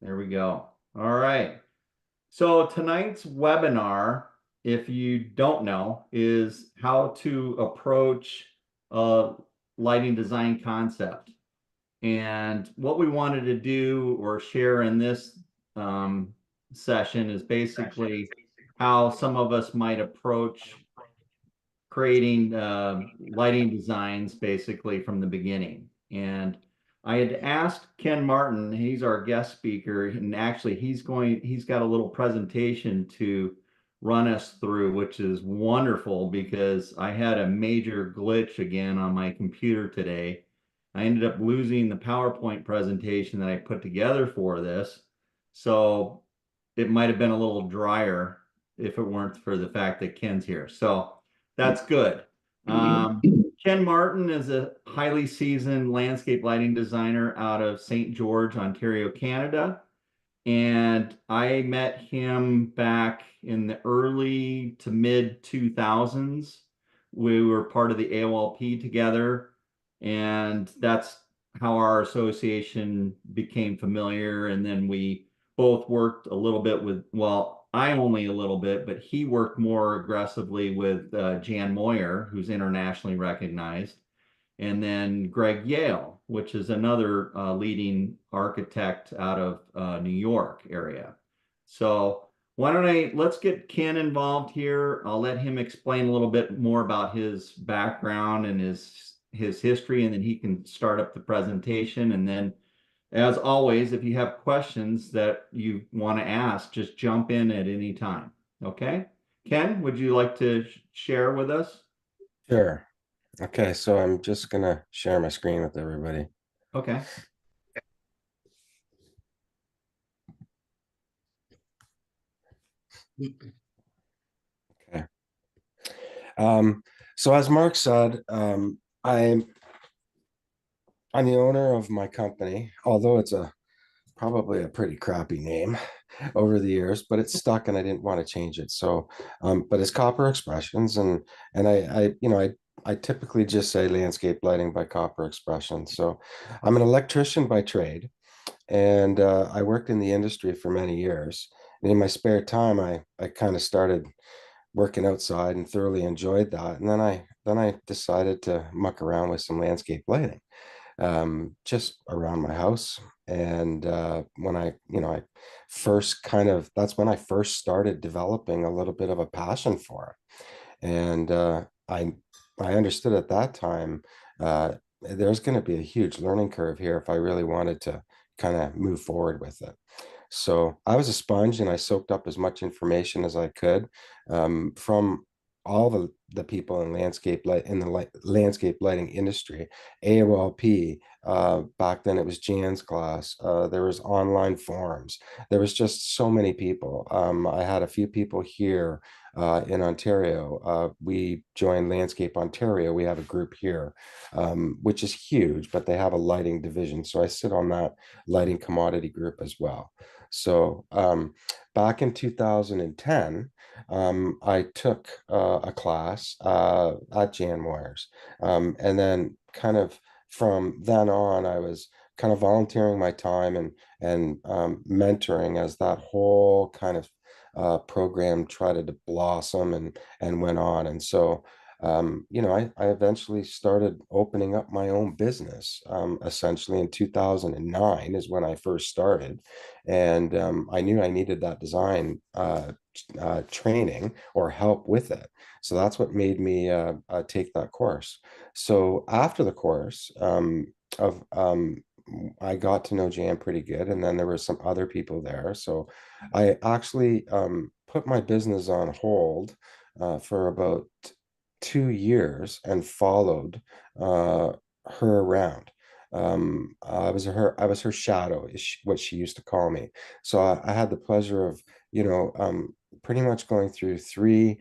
There we go. All right. So tonight's webinar, if you don't know, is how to approach a lighting design concept. And what we wanted to do or share in this um, session is basically how some of us might approach creating lighting designs basically from the beginning. And I had asked Ken Martin, he's our guest speaker, and actually he's got a little presentation to run us through, which is wonderful because I had a major glitch again on my computer today. I ended up losing the PowerPoint presentation that I put together for this. So it might have been a little drier if it weren't for the fact that Ken's here. So that's good. Ken Martin is a highly seasoned landscape lighting designer out of St. George, Ontario, Canada. And I met him back in the early to mid 2000s. We were part of the AOLP together, and that's how our association became familiar. And then we both worked a little bit with, well, I only a little bit, but he worked more aggressively with Jan Moyer, who's internationally recognized, and then Greg Yale, which is another leading architect out of New York area. So let's get Ken involved here. I'll let him explain a little bit more about his background and his history, and then he can start up the presentation. And then, as always, if you have questions that you want to ask, just jump in at any time. Okay? Ken, would you like to share with us? Sure. Okay, so I'm just gonna share my screen with everybody. Okay. Okay. Um, so as Mark said, I'm the owner of my company, although it's a probably a pretty crappy name over the years, but it's stuck and I didn't want to change it. So, but it's Copper Expressions, and I typically just say landscape lighting by Copper Expressions. So, I'm an electrician by trade, and I worked in the industry for many years. And in my spare time, I kind of started working outside and thoroughly enjoyed that. And then I decided to muck around with some landscape lighting, just around my house. And when I first that's when I first started developing a little bit of a passion for it. And I understood at that time there's going to be a huge learning curve here if I really wanted to kind of move forward with it. So I was a sponge and I soaked up as much information as I could from all the people in landscape lighting industry. AOLP, back then it was Jan's class. There was online forums. There was just so many people. I had a few people here in Ontario. We joined Landscape Ontario. We have a group here, which is huge, but they have a lighting division. So I sit on that lighting commodity group as well. So back in 2010, I took a class at Jan Moyers. And then kind of from then on, I was kind of volunteering my time and mentoring as that whole kind of program tried to blossom and went on. And so I eventually started opening up my own business. Essentially in 2009 is when I first started. And I knew I needed that design training or help with it. So that's what made me take that course. So after the course, of I got to know Jan pretty good, and then there were some other people there. So I actually put my business on hold for about 2 years and followed her around. I was her shadow, is what she used to call me. So I had the pleasure of, pretty much going through three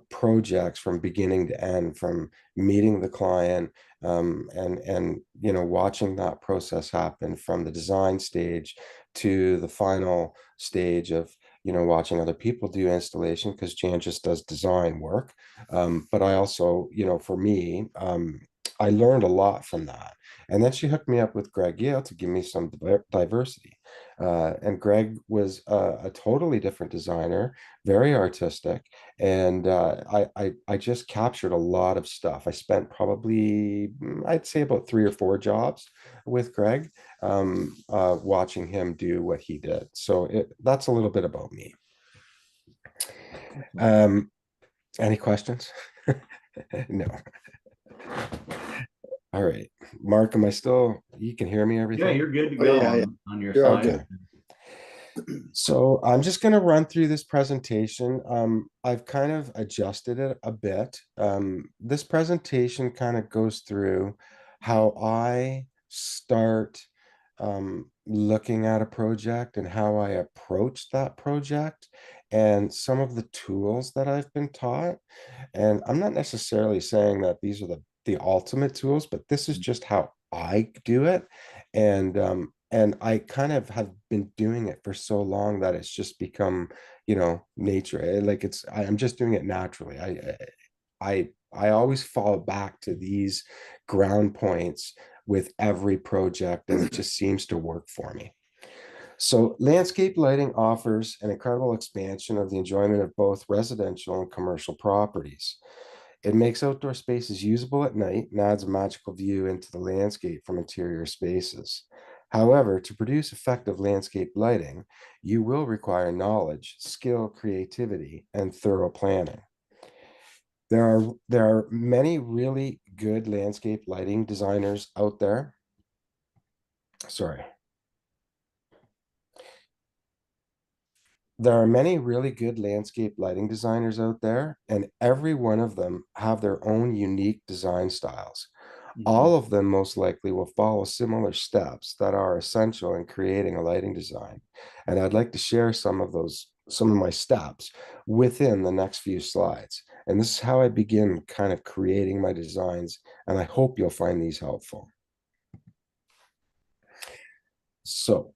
projects from beginning to end, from meeting the client, and watching that process happen from the design stage to the final stage of watching other people do installation, because Jan just does design work. But I also, for me, I learned a lot from that. And then she hooked me up with Greg Yale to give me some diversity. And Greg was a totally different designer, very artistic, and I just captured a lot of stuff. I spent probably, I'd say, about 3 or 4 jobs with Greg, watching him do what he did. So that's a little bit about me. Um, any questions? No. All right. Mark, am I still, you can hear me, Yeah, everything? you're good to Oh go yeah, yeah. on your You're all side. Okay. good. So I'm just going to run through this presentation. I've kind of adjusted it a bit. This presentation kind of goes through how I start looking at a project and how I approach that project and some of the tools that I've been taught. And I'm not necessarily saying that these are the ultimate tools, but this is just how I do it. And I kind of have been doing it for so long that it's just become, nature. Like I'm just doing it naturally. I always fall back to these ground points with every project, and it just seems to work for me. So landscape lighting offers an incredible expansion of the enjoyment of both residential and commercial properties. It makes outdoor spaces usable at night and adds a magical view into the landscape from interior spaces. However, to produce effective landscape lighting, you will require knowledge, skill, creativity, and thorough planning. There are many really good landscape lighting designers out there. Sorry. There are many really good landscape lighting designers out there, and every one of them have their own unique design styles. Mhm. All of them most likely will follow similar steps that are essential in creating a lighting design. And I'd like to share some of my steps within the next few slides. And this is how I begin kind of creating my designs, and I hope you'll find these helpful. So,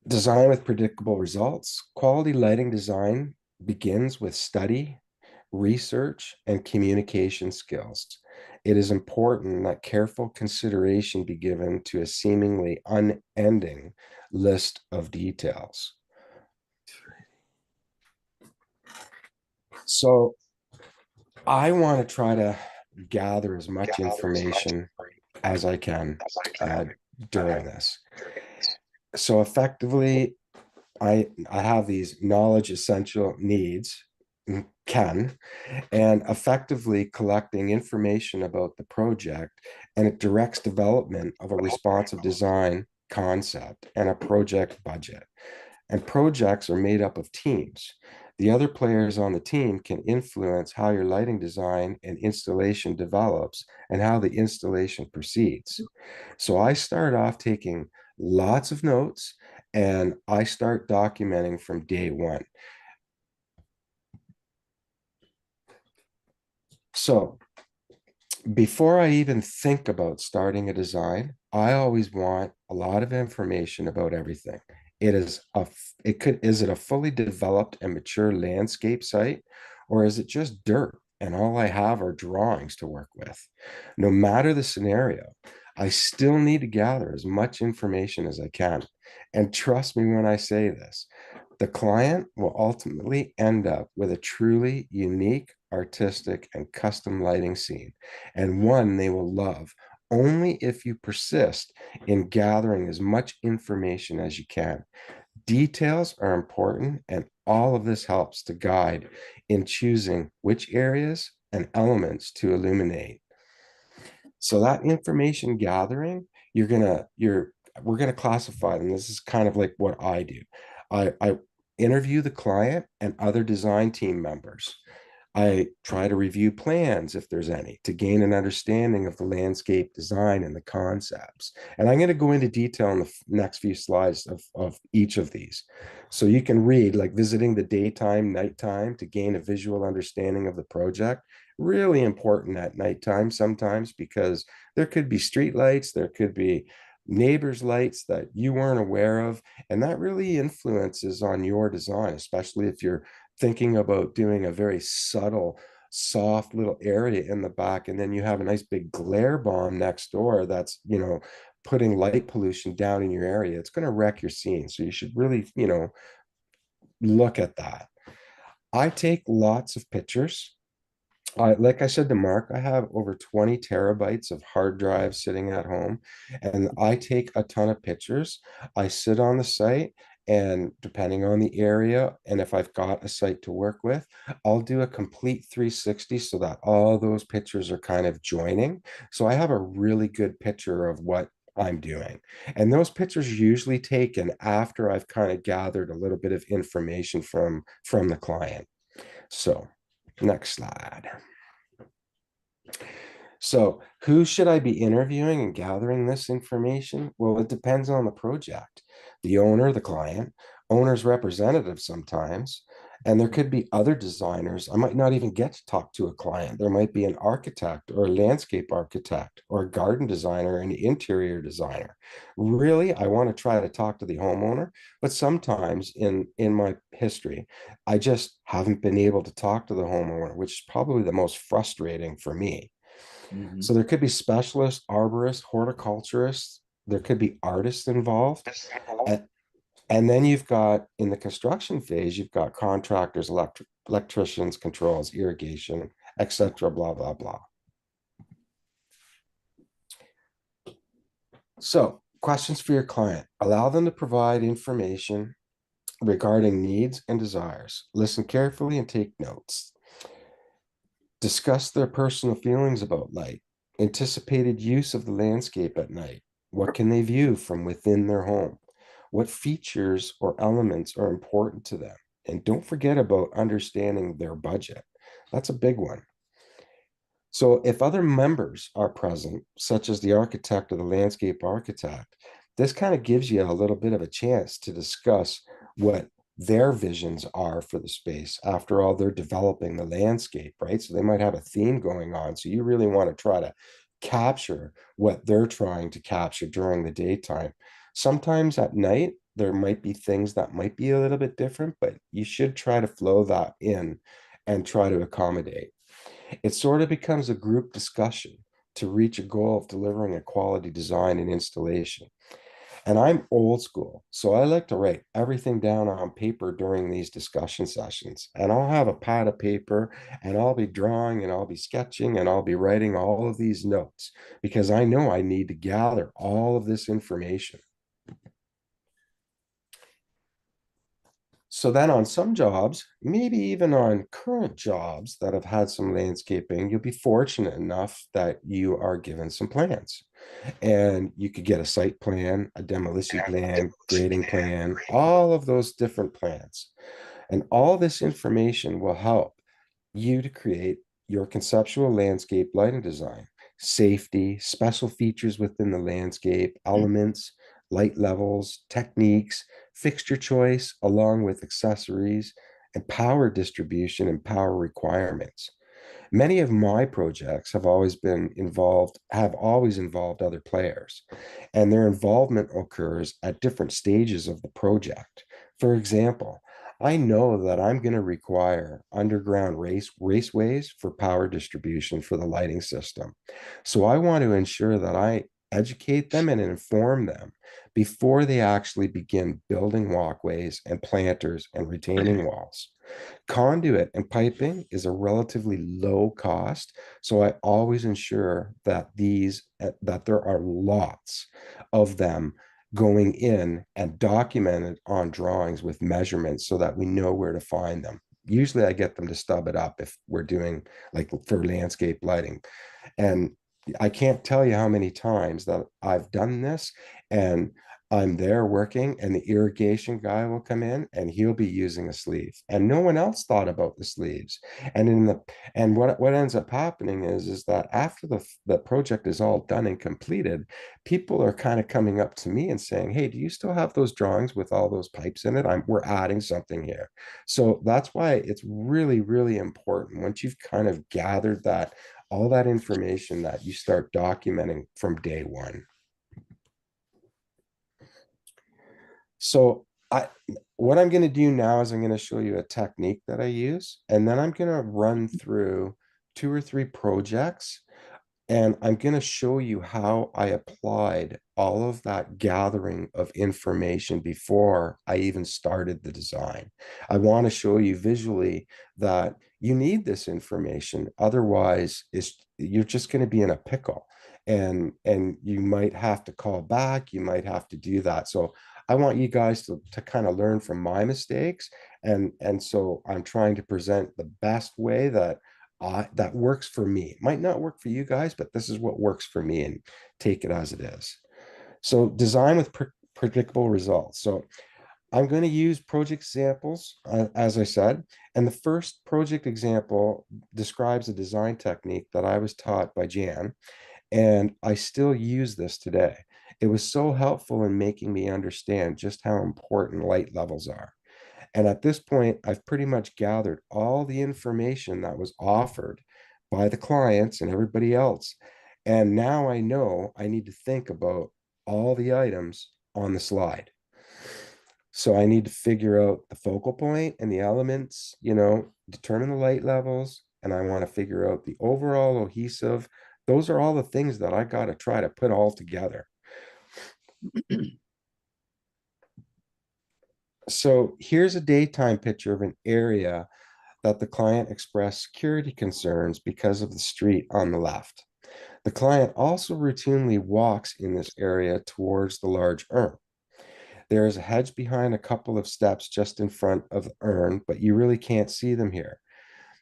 design with predictable results. Quality lighting design begins with study, research, and communication skills. It is important that careful consideration be given to a seemingly unending list of details. So I want to try to gather as much information as I can uh, during this. So effectively, I have these knowledge essential needs, can, and effectively collecting information about the project, and it directs development of a responsive design concept and a project budget. And projects are made up of teams. The other players on the team can influence how your lighting design and installation develops and how the installation proceeds. So I start off taking lots of notes and I start documenting from day one. So before I even think about starting a design, I always want a lot of information about everything. Is it a fully developed and mature landscape site, or is it just dirt and all I have are drawings to work with? No matter the scenario, I still need to gather as much information as I can. And trust me when I say this, the client will ultimately end up with a truly unique, artistic, and custom lighting scene, and one they will love only if you persist in gathering as much information as you can. Details are important, and all of this helps to guide in choosing which areas and elements to illuminate. So that information gathering, we're gonna classify them. This is kind of like what I do. I interview the client and other design team members. I try to review plans if there's any to gain an understanding of the landscape design and the concepts. And I'm going to go into detail in the next few slides of each of these. So you can read, like visiting the daytime, nighttime to gain a visual understanding of the project. Really important at nighttime sometimes because there could be street lights, there could be neighbors' lights that you weren't aware of. And that really influences on your design, especially if you're thinking about doing a very subtle soft little area in the back, and then you have a nice big glare bomb next door that's, putting light pollution down in your area, it's going to wreck your scene. So you should really, look at that. I take lots of pictures. Like I said to Mark, I have over 20 terabytes of hard drive sitting at home, and I take a ton of pictures. I sit on the site, and depending on the area, and if I've got a site to work with, I'll do a complete 360 so that all those pictures are kind of joining. So I have a really good picture of what I'm doing. And those pictures are usually taken after I've kind of gathered a little bit of information from the client. So, next slide. So, who should I be interviewing and gathering this information? Well, it depends on the project, the owner, the client, owner's representative sometimes, and there could be other designers. I might not even get to talk to a client. There might be an architect or a landscape architect or a garden designer, an interior designer. Really, I want to try to talk to the homeowner, but sometimes in my history, I just haven't been able to talk to the homeowner, which is probably the most frustrating for me. So Mhm. there could be specialists, arborists, horticulturists. There could be artists involved. And, and then you've got in the construction phase, you've got contractors, electricians, controls, irrigation, etc. Blah, blah, blah. So questions for your client. Allow them to provide information regarding needs and desires. Listen carefully and take notes. Discuss their personal feelings about light, anticipated use of the landscape at night. What can they view from within their home? What features or elements are important to them? And don't forget about understanding their budget. That's a big one. So if other members are present, such as the architect or the landscape architect, this kind of gives you a little bit of a chance to discuss what their visions are for the space. After all, they're developing the landscape, right? So they might have a theme going on. So you really want to try to capture what they're trying to capture during the daytime. Sometimes at night, there might be things that might be a little bit different, but you should try to flow that in and try to accommodate. It sort of becomes a group discussion to reach a goal of delivering a quality design and installation. And I'm old school, so I like to write everything down on paper during these discussion sessions. And I'll have a pad of paper and I'll be drawing and I'll be sketching and I'll be writing all of these notes because I know I need to gather all of this information. So then on some jobs, maybe even on current jobs that have had some landscaping, you'll be fortunate enough that you are given some plans and you could get a site plan, a demolition plan, grading plan, all of those different plans. And all this information will help you to create your conceptual landscape lighting design, safety, special features within the landscape, elements, light levels, techniques, fixture choice, along with accessories, and power distribution and power requirements. Many of my projects have always involved other players, and their involvement occurs at different stages of the project. For example, I know that I'm going to require underground raceways for power distribution for the lighting system. So I want to ensure that I educate them and inform them before they actually begin building walkways and planters and retaining walls. Conduit and piping is a relatively low cost, so I always ensure that that there are lots of them going in and documented on drawings with measurements so that we know where to find them. Usually I get them to stub it up if we're doing like for landscape lighting. And I can't tell you how many times that I've done this and I'm there working and the irrigation guy will come in and he'll be using a sleeve and no one else thought about the sleeves. And what ends up happening is that after the project is all done and completed, people are kind of coming up to me and saying, "Hey, do you still have those drawings with all those pipes in it? We're adding something here." So that's why it's really, really important once you've kind of gathered that all that information that you start documenting from day one. So what I'm going to do now is I'm going to show you a technique that I use, and then I'm going to run through two or three projects, and I'm going to show you how I applied all of that gathering of information before I even started the design. I want to show you visually that you need this information. Otherwise, you're just going to be in a pickle, and you might have to call back. You might have to do that. So I want you guys to kind of learn from my mistakes. And so I'm trying to present the best way that works for me. It might not work for you guys, but this is what works for me, and take it as it is. So design with predictable results. So I'm going to use project examples, as I said, and the first project example describes a design technique that I was taught by Jan, and I still use this today. It was so helpful in making me understand just how important light levels are. And at this point, I've pretty much gathered all the information that was offered by the clients and everybody else. And now I know I need to think about all the items on the slide. So I need to figure out the focal point and the elements, determine the light levels, and I want to figure out the overall adhesive. Those are all the things that I got to try to put all together. So here's a daytime picture of an area that the client expressed security concerns because of the street on the left. The client also routinely walks in this area towards the large urn. There is a hedge behind a couple of steps just in front of the urn, but you really can't see them here.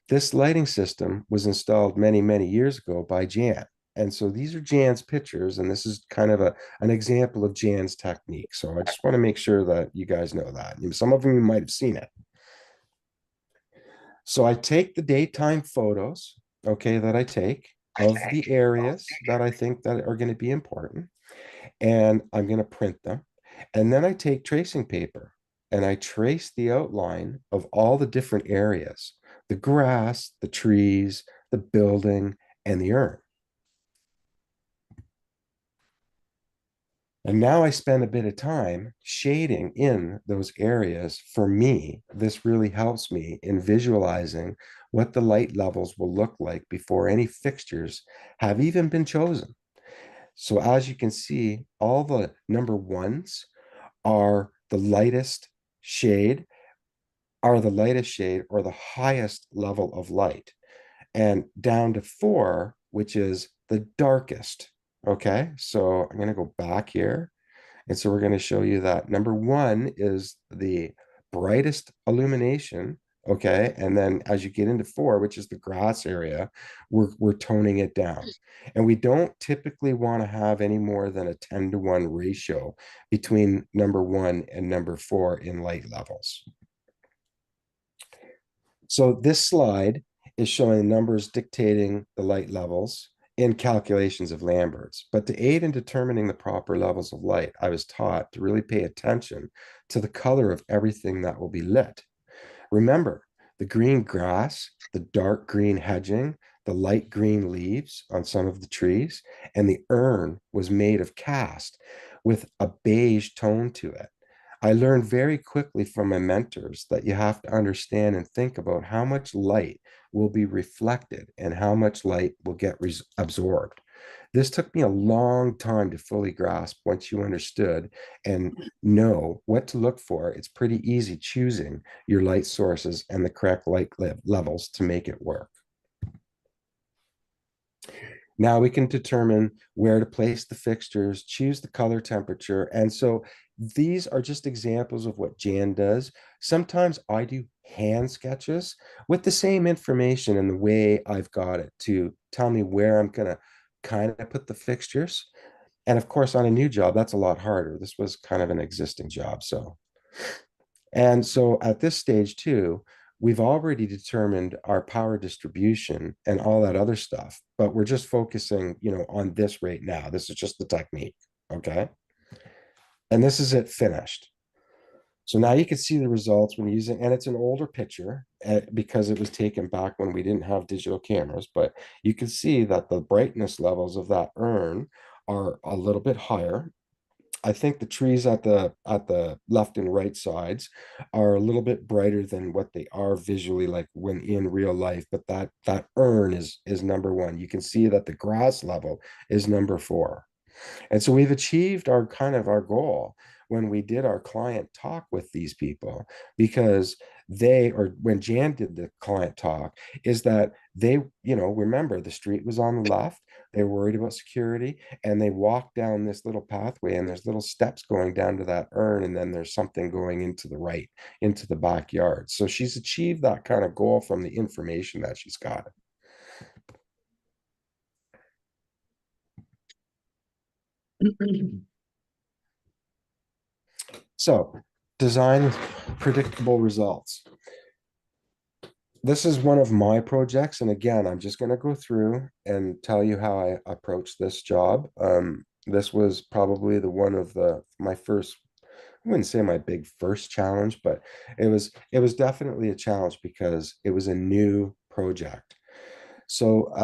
This lighting system was installed many, many years ago by Jan. And so these are Jan's pictures, and this is kind of an example of Jan's technique. So I just want to make sure that you guys know that. Some of you might have seen it. So I take the daytime photos, okay, that I take of the areas that I think that are going to be important, and I'm going to print them. And then I take tracing paper and I trace the outline of all the different areas, the grass, the trees, the building, and the urn. And now I spend a bit of time shading in those areas. For me, this really helps me in visualizing what the light levels will look like before any fixtures have even been chosen. So as you can see, all the number ones are the lightest shade, or the highest level of light, and down to 4, which is the darkest. Okay, so I'm going to go back here. And so we're going to show you that number 1 is the brightest illumination. Okay, and then as you get into 4, which is the grass area, we're toning it down. And we don't typically want to have any more than a 10-to-1 ratio between number 1 and number 4 in light levels. So this slide is showing numbers dictating the light levels in calculations of Lambert's. But to aid in determining the proper levels of light, I was taught to really pay attention to the color of everything that will be lit. Remember, the green grass, the dark green hedging, the light green leaves on some of the trees, and the urn was made of cast with a beige tone to it. I learned very quickly from my mentors that you have to understand and think about how much light will be reflected and how much light will get absorbed. This took me a long time to fully grasp. Once you understood and know what to look for, it's pretty easy choosing your light sources and the correct light levels to make it work. Now we can determine where to place the fixtures, choose the color temperature. And so these are just examples of what Jan does. Sometimes I do hand sketches with the same information and the way I've got it to tell me where I'm going to kind of put the fixtures. And of course, on a new job, that's a lot harder. This was kind of an existing job. And so at this stage too, we've already determined our power distribution and all that other stuff, but we're just focusing, on this right now. This is just the technique, okay? And this is it finished. So now you can see the results when using, and it's an older picture because it was taken back when we didn't have digital cameras, but you can see that the brightness levels of that urn are a little bit higher. I think the trees at the left and right sides are a little bit brighter than what they are visually like when in real life, but that urn is number one. You can see that the grass level is number four. And so we've achieved our kind of our goal when we did our client talk with these people, because they, or when Jan did the client talk, is that they, remember the street was on the left. They were worried about security, and they walked down this little pathway, and there's little steps going down to that urn, and then there's something going into the right, into the backyard. So she's achieved that kind of goal from the information that she's got. So, design predictable results. This is one of my projects, and again, I'm just going to go through and tell you how I approached this job. This was probably the one of my first, I wouldn't say my big first challenge, but it was definitely a challenge because it was a new project. So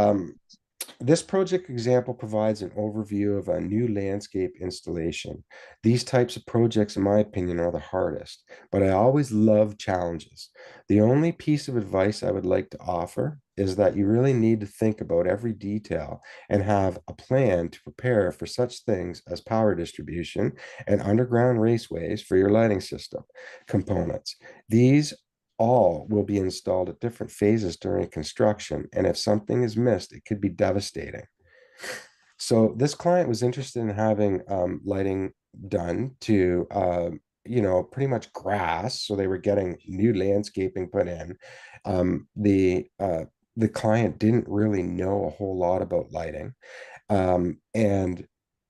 this project example provides an overview of a new landscape installation. These types of projects, in my opinion, are the hardest, but I always love challenges. The only piece of advice I would like to offer is that you really need to think about every detail and have a plan to prepare for such things as power distribution and underground raceways for your lighting system components. These all will be installed at different phases during construction, and if something is missed, it could be devastating. So this client was interested in having lighting done to, pretty much grass. So they were getting new landscaping put in. The client didn't really know a whole lot about lighting. And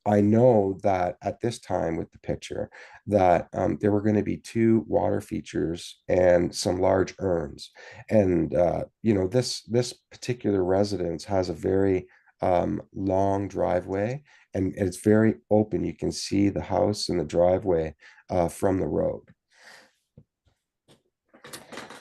I know that at this time with the picture that there were going to be two water features and some large urns. And this particular residence has a very long driveway, and it's very open. You can see the house and the driveway from the road.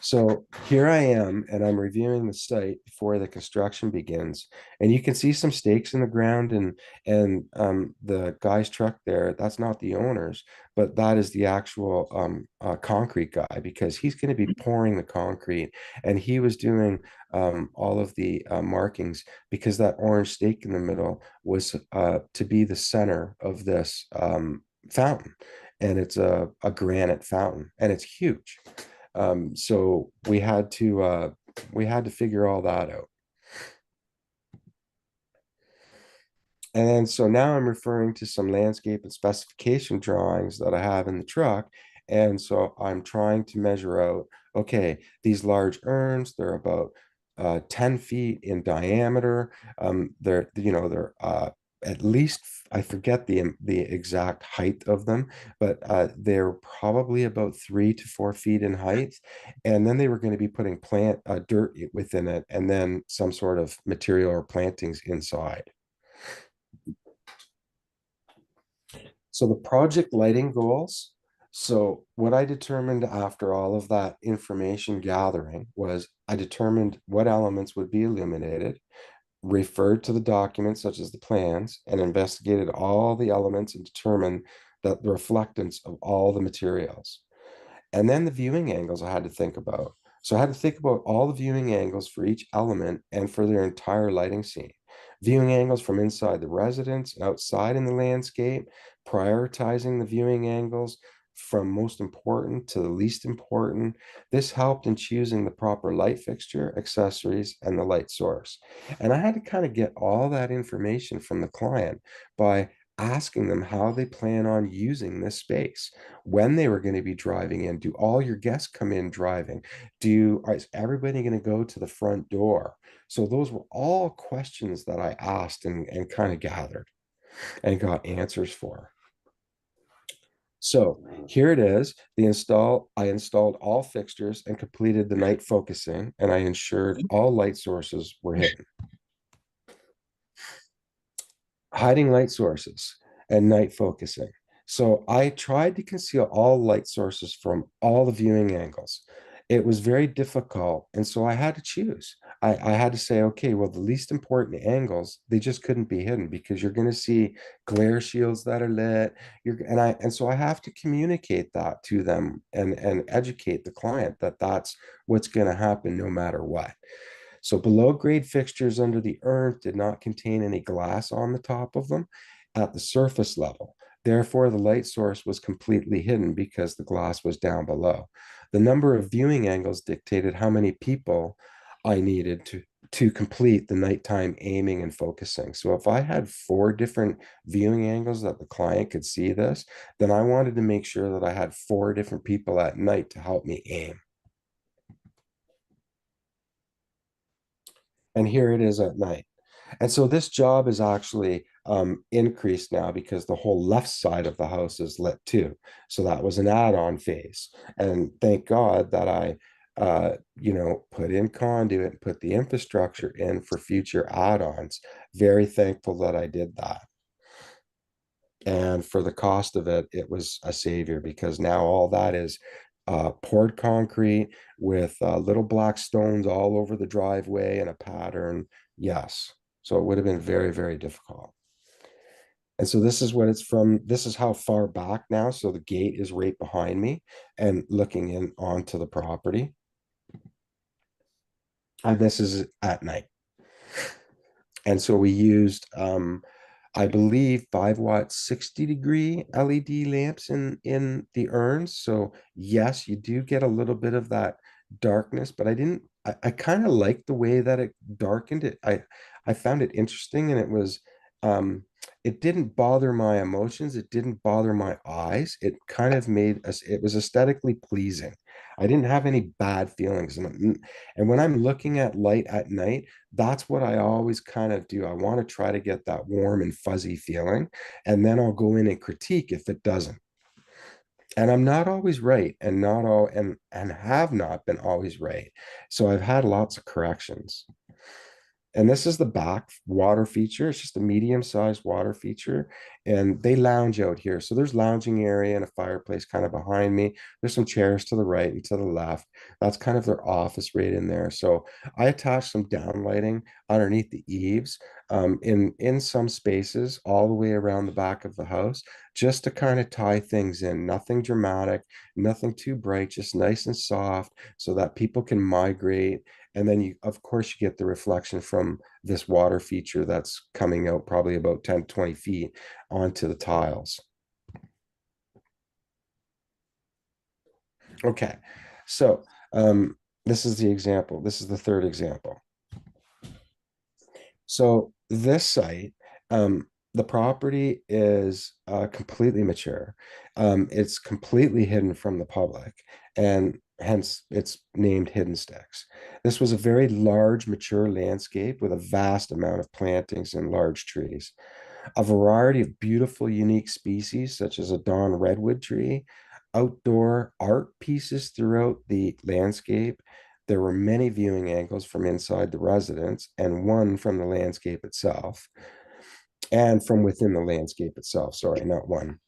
So here I am, and I'm reviewing the site before the construction begins. And you can see some stakes in the ground, and the guy's truck there, that's not the owner's, but that is the actual concrete guy, because he's going to be pouring the concrete. And he was doing all of the markings, because that orange stake in the middle was to be the center of this fountain. And it's a granite fountain, and it's huge. So we had to figure all that out. And then so now I'm referring to some landscape and specification drawings that I have in the truck. And so I'm trying to measure out, okay, these large urns, they're about 10 feet in diameter. They're at least, I forget the exact height of them, but they're probably about 3 to 4 feet in height. And then they were going to be putting plant dirt within it, and then some sort of material or plantings inside. So the project lighting goals. So what I determined after all of that information gathering was I determined what elements would be illuminated, referred to the documents such as the plans, and investigated all the elements and determined that the reflectance of all the materials. And then the viewing angles I had to think about. So I had to think about all the viewing angles for each element and for their entire lighting scene. Viewing angles from inside the residence and outside in the landscape, prioritizing the viewing angles from most important to the least important. This helped in choosing the proper light fixture, accessories, and the light source. And I had to kind of get all that information from the client by asking them how they plan on using this space, when they were going to be driving in. Do all your guests come in driving? Is everybody going to go to the front door? So those were all questions that I asked and kind of gathered and got answers for. So here it is. I installed all fixtures and completed the night focusing, and I ensured all light sources were hidden. Hiding light sources and night focusing. So I tried to conceal all light sources from all the viewing angles. it was very difficult. And so I had to choose. I had to say, okay, well, the least important angles, they just couldn't be hidden because you're going to see glare shields that are lit. And so I have to communicate that to them and educate the client that that's what's going to happen no matter what. So below grade fixtures under the urn did not contain any glass on the top of them at the surface level. Therefore, the light source was completely hidden because the glass was down below. The number of viewing angles dictated how many people I needed to complete the nighttime aiming and focusing. So if I had 4 different viewing angles that the client could see this, then I wanted to make sure that I had 4 different people at night to help me aim. And here it is at night. And so this job is actually increased now because the whole left side of the house is lit too. So that was an add-on phase. And thank God that I, put in conduit and put the infrastructure in for future add-ons. Very thankful that I did that. And for the cost of it, it was a savior because now all that is poured concrete with little black stones all over the driveway and a pattern. Yes. So it would have been very, very difficult. And so this is what it's from. This is how far back now. So the gate is right behind me and looking in onto the property. And this is at night. And so we used I believe 5 watt 60-degree LED lamps in the urns. So yes, you do get a little bit of that darkness, but I kind of like the way that it darkened it. I found it interesting, and um it didn't bother my emotions, it didn't bother my eyes. It kind of made us, it was aesthetically pleasing. I didn't have any bad feelings. And when I'm looking at light at night, that's what I always kind of do. I want to try to get that warm and fuzzy feeling, and then I'll go in and critique if it doesn't. And I'm not always right, and not all and have not been always right. So I've had lots of corrections. And this is the back water feature. It's just a medium-sized water feature. And they lounge out here. So there's lounging area and a fireplace kind of behind me. There's some chairs to the right and to the left. That's kind of their office right in there. So I attached some down lighting underneath the eaves in some spaces all the way around the back of the house, just to kind of tie things in. Nothing dramatic, nothing too bright, just nice and soft so that people can migrate. And then you, of course, you get the reflection from this water feature that's coming out probably about 10 to 20 feet onto the tiles. Okay, so this is the example. This is the third example. So this site, the property is completely mature. It's completely hidden from the public, and hence it's named Hidden Sticks. This was a very large, mature landscape with a vast amount of plantings and large trees. A variety of beautiful, unique species, such as a Dawn redwood tree, outdoor art pieces throughout the landscape. There were many viewing angles from inside the residence and one from the landscape itself, and from within the landscape itself. Sorry, not one.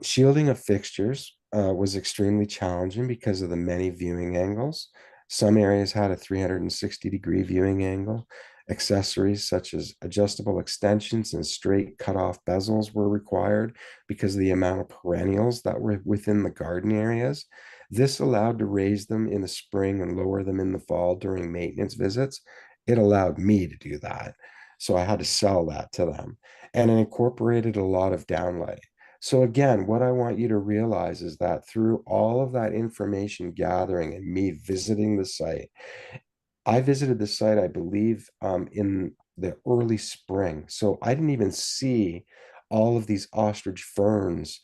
Shielding of fixtures was extremely challenging because of the many viewing angles. Some areas had a 360-degree viewing angle. Accessories such as adjustable extensions and straight cut-off bezels were required because of the amount of perennials that were within the garden areas. This allowed to raise them in the spring and lower them in the fall during maintenance visits. It allowed me to do that. So I had to sell that to them. And it incorporated a lot of downlighting. So again, what I want you to realize is that through all of that information gathering and me visiting the site, I visited the site, I believe, in the early spring. So I didn't even see all of these ostrich ferns,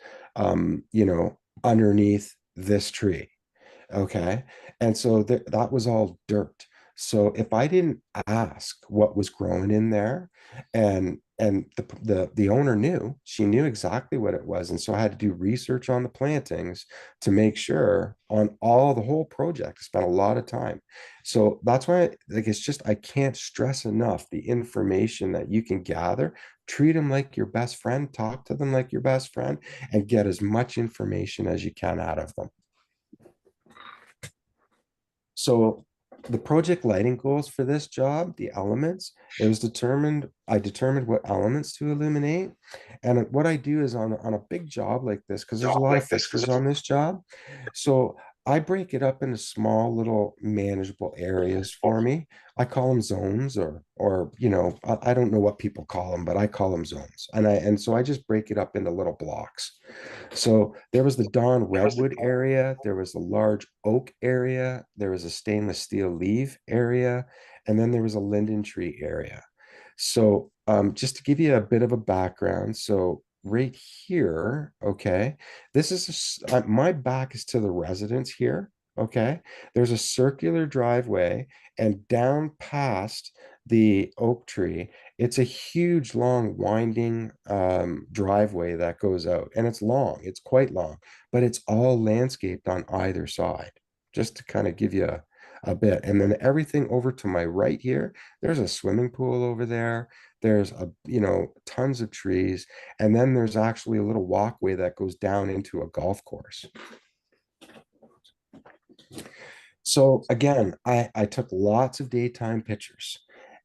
underneath this tree. Okay. And so that was all dirt. So if I didn't ask what was growing in there, and the owner knew, she knew exactly what it was. And so I had to do research on the plantings to make sure on all the whole project. I spent a lot of time. So that's why, like, it's just, I can't stress enough the information that you can gather. Treat them like your best friend, talk to them like your best friend, and get as much information as you can out of them. So the project lighting goals for this job, the elements, I determined what elements to illuminate. And what I do is on a big job like this, because there's a lot of fixtures on this job. So I break it up into small little manageable areas for me. I call them zones or I don't know what people call them, but I call them zones. And so I just break it up into little blocks. So there was the Dawn redwood area, there was a large oak area, there was a stainless steel leaf area, and then there was a linden tree area. So just to give you a bit of a background, so right here, okay, my back is to the residence here, okay. There's a circular driveway, and down past the oak tree, it's a huge, long, winding driveway that goes out, and it's long. It's quite long, but it's all landscaped on either side, just to kind of give you a bit. And then everything over to my right here, there's a swimming pool over there. There's tons of trees, and then there's actually a little walkway that goes down into a golf course. So again, I took lots of daytime pictures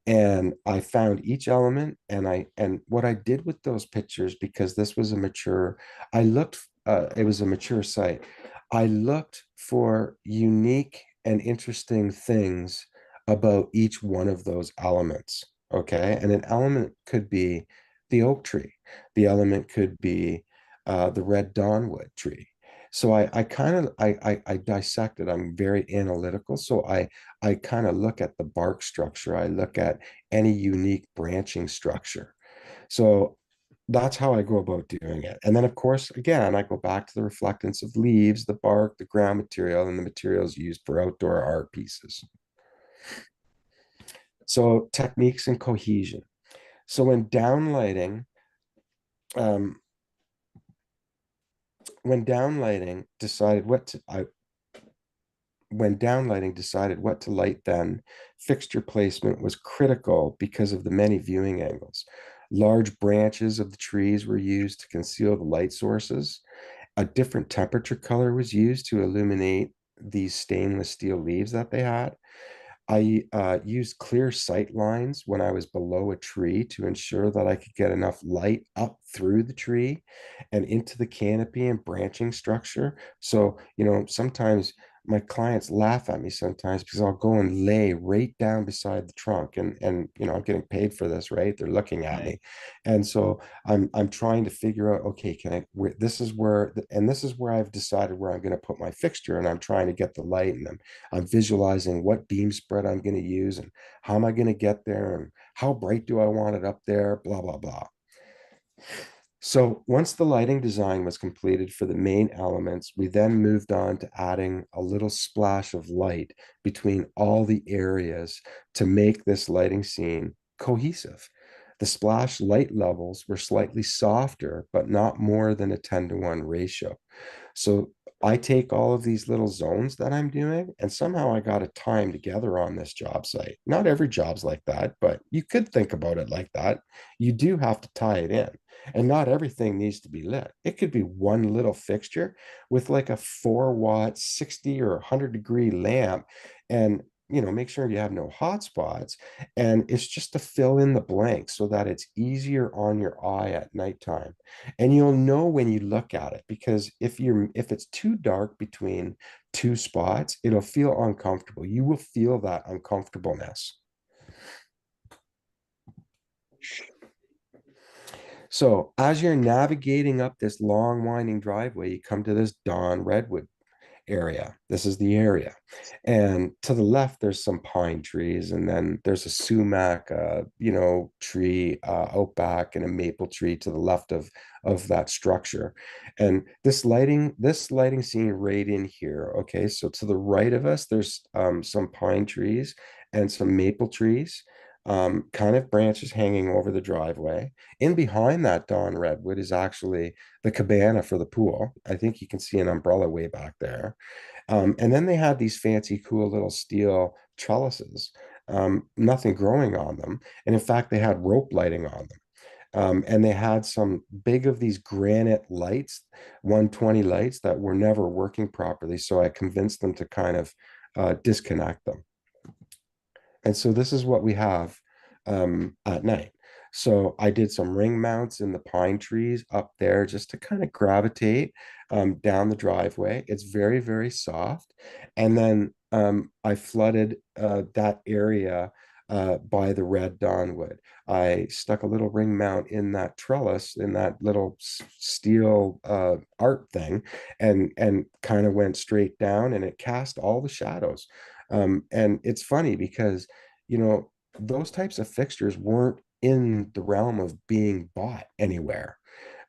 and I found each element, and what I did with those pictures, because this was a mature, it was a mature site. I looked for unique and interesting things about each one of those elements. Okay. And an element could be the oak tree. The element could be the red dawnwood tree. So I kind of I dissect it. I'm very analytical. So I kind of look at the bark structure. I look at any unique branching structure. So that's how I go about doing it. And then of course, again, I go back to the reflectance of leaves, the bark, the ground material, and the materials used for outdoor art pieces. So techniques and cohesion. So um, when downlighting decided what to, I when downlighting decided what to light, then fixture placement was critical because of the many viewing angles. Large branches of the trees were used to conceal the light sources. A different temperature color was used to illuminate these stainless steel leaves that they had. I used clear sight lines when I was below a tree to ensure that I could get enough light up through the tree and into the canopy and branching structure. So, sometimes my clients laugh at me sometimes because I'll go and lay right down beside the trunk, and I'm getting paid for this, right? They're looking at me. And so I'm trying to figure out, okay, this is where I've decided where I'm going to put my fixture, and I'm trying to get the light, and I'm visualizing what beam spread I'm going to use and how am I going to get there and how bright do I want it up there, blah, blah, blah. So once the lighting design was completed for the main elements, we then moved on to adding a little splash of light between all the areas to make this lighting scene cohesive. The splash light levels were slightly softer, but not more than a 10-to-1 ratio. So I take all of these little zones that I'm doing, and somehow I got to time together on this job site. Not every job's like that, but you could think about it like that. You do have to tie it in, and not everything needs to be lit. It could be one little fixture with like a 4-watt, 60 or 100-degree lamp, and make sure you have no hot spots. And it's just to fill in the blanks so that it's easier on your eye at nighttime. And you'll know when you look at it, because if it's too dark between two spots, it'll feel uncomfortable. You will feel that uncomfortableness. So as you're navigating up this long winding driveway, you come to this dawn redwood area. This is the area. And to the left, there's some pine trees, and then there's a sumac, tree out back, and a maple tree to the left of that structure. And this lighting scene right in here. Okay, so to the right of us, there's some pine trees and some maple trees. Kind of branches hanging over the driveway. In behind that dawn redwood is actually the cabana for the pool. I think you can see an umbrella way back there. And then they had these fancy, cool little steel trellises, nothing growing on them. And in fact, they had rope lighting on them. And they had some big of these granite lights, 120 lights that were never working properly. So I convinced them to kind of disconnect them. And so this is what we have at night. So I did some ring mounts in the pine trees up there just to kind of gravitate down the driveway. It's very, very soft. And then I flooded that area by the red Donwood. I stuck a little ring mount in that trellis, in that little steel art thing, and kind of went straight down, and it cast all the shadows. And it's funny because, you know, those types of fixtures weren't in the realm of being bought anywhere.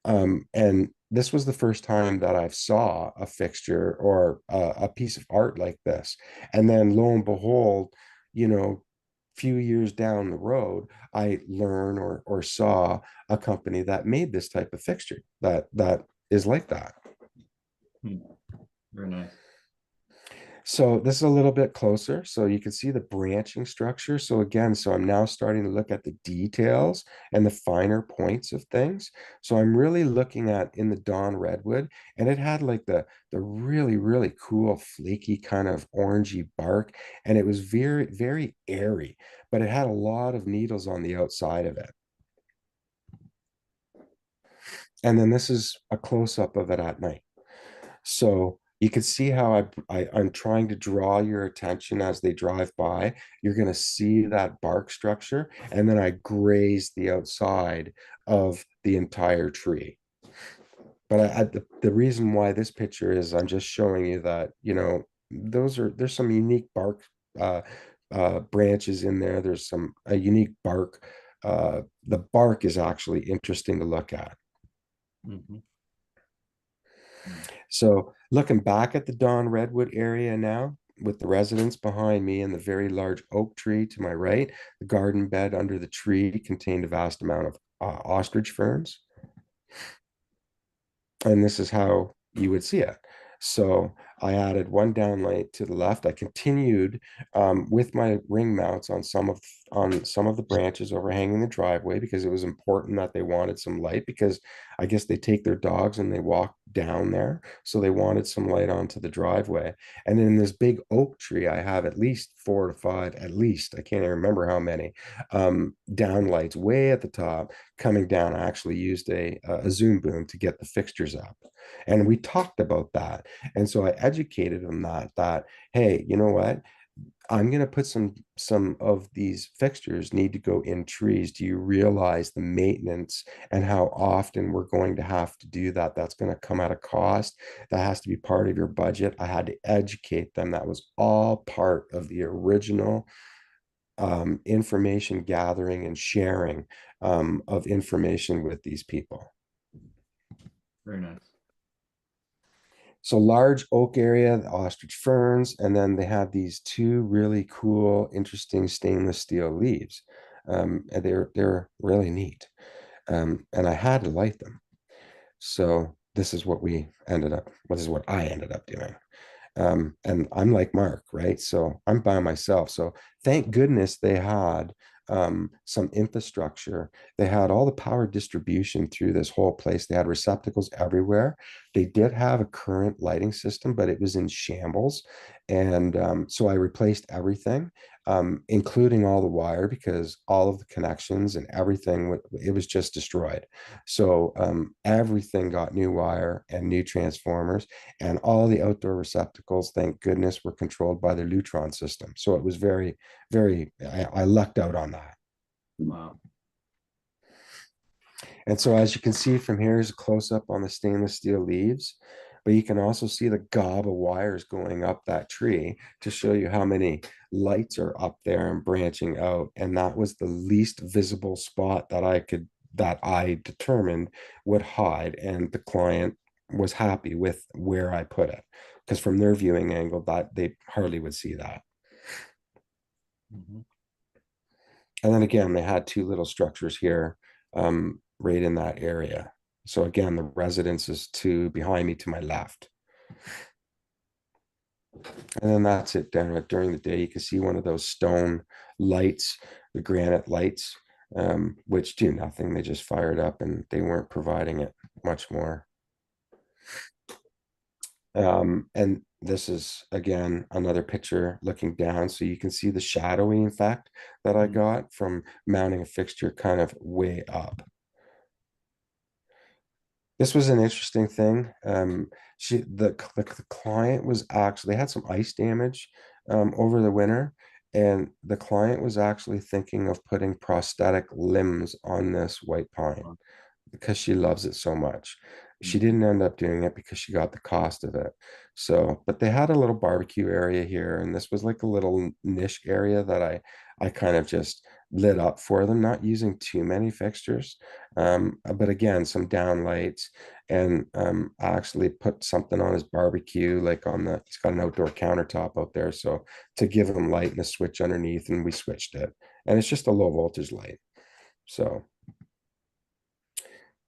And this was the first time that I saw a fixture or a piece of art like this. And then lo and behold, you know, few years down the road, I learn or saw a company that made this type of fixture that is like that. Hmm. Very nice. So this is a little bit closer. So you can see the branching structure. So again, so I'm now starting to look at the details and the finer points of things. So I'm really looking at in the Dawn Redwood, and it had like the really, really cool flaky kind of orangey bark. And it was very, very airy, but it had a lot of needles on the outside of it. And then this is a close-up of it at night. So you can see how I'm trying to draw your attention as they drive by. You're going to see that bark structure, and then I graze the outside of the entire tree. But the reason why this picture is I'm just showing you that, you know, there's some unique bark uh, branches in there. There's some a unique bark. The bark is actually interesting to look at. Mhm. So looking back at the Dawn Redwood area now, with the residence behind me and the very large oak tree to my right, the garden bed under the tree contained a vast amount of ostrich ferns. And this is how you would see it. So I added one downlight to the left. I continued with my ring mounts on some of the branches overhanging the driveway because it was important that they wanted some light, because I guess they take their dogs and they walk down there. So they wanted some light onto the driveway. And in this big oak tree, I have at least 4 to 5, at least, I can't even remember how many, downlights way at the top coming down. I actually used a zoom boom to get the fixtures up. And we talked about that. And so I educated them that, hey, you know what? I'm going to put some of these fixtures need to go in trees. Do you realize the maintenance and how often we're going to have to do that? That's going to come at a cost. That has to be part of your budget. I had to educate them. That was all part of the original information gathering and sharing of information with these people. Very nice. So large oak area, the ostrich ferns, and then they have these two really cool, interesting stainless steel leaves. And they're really neat. And I had to light them. So this is what I ended up doing. And I'm like Mark, right? So I'm by myself. So thank goodness they had some infrastructure. They had all the power distribution through this whole place. They had receptacles everywhere. They did have a current lighting system, but it was in shambles. And so I replaced everything, including all the wire, because all of the connections and everything, it was just destroyed. So everything got new wire and new transformers, and all the outdoor receptacles, thank goodness, were controlled by the Lutron system. So it was very, very, I lucked out on that. Wow. And so as you can see from here is a close up on the stainless steel leaves, but you can also see the gob of wires going up that tree to show you how many lights are up there and branching out. And that was the least visible spot that I determined would hide. And the client was happy with where I put it, because from their viewing angle, that they hardly would see that. Mhm. And then again, they had two little structures here, right in that area. So again, the residence is behind me to my left. And then that's it. During the day, you can see one of those stone lights, the granite lights, which do nothing. They just fired up and they weren't providing it much more. And this is again another picture looking down, so you can see the shadowing effect that I Mm, got from mounting a fixture kind of way up. This was an interesting thing. The client was actually, they had some ice damage over the winter, and the client was actually thinking of putting prosthetic limbs on this white pine because she loves it so much. She mm, didn't end up doing it because she got the cost of it. So, but they had a little barbecue area here, and this was like a little niche area that I kind of just lit up for them, not using too many fixtures. But again, some down lights, and I actually put something on his barbecue, like on the, he's got an outdoor countertop out there, so to give him light and a switch underneath, and we switched it, and it's just a low voltage light. So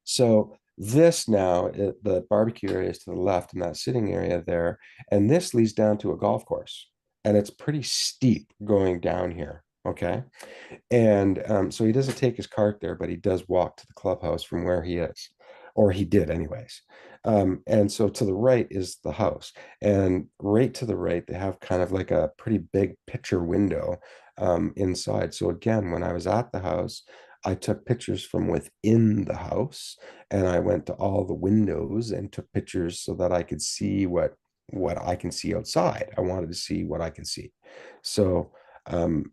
so this now, the barbecue area is to the left and that sitting area there, and this leads down to a golf course, and it's pretty steep going down here. Okay. And so he doesn't take his cart there, but he does walk to the clubhouse from where he is, or he did, anyways. And so to the right is the house, and right to the right, they have kind of like a pretty big picture window inside. So again, when I was at the house, I took pictures from within the house, and I went to all the windows and took pictures so that I could see what I can see outside. I wanted to see what I can see. So um,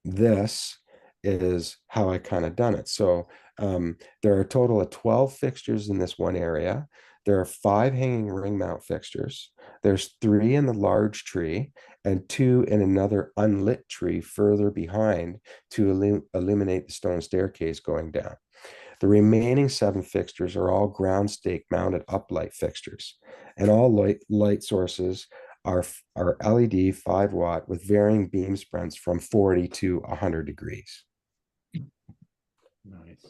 this is how I kind of done it. So there are a total of 12 fixtures in this one area. There are 5 hanging ring mount fixtures. There's 3 in the large tree and 2 in another unlit tree further behind to illuminate the stone staircase going down. The remaining 7 fixtures are all ground stake mounted uplight fixtures, and all light sources are LED 5 watt with varying beam spreads from 40 to 100 degrees. nice.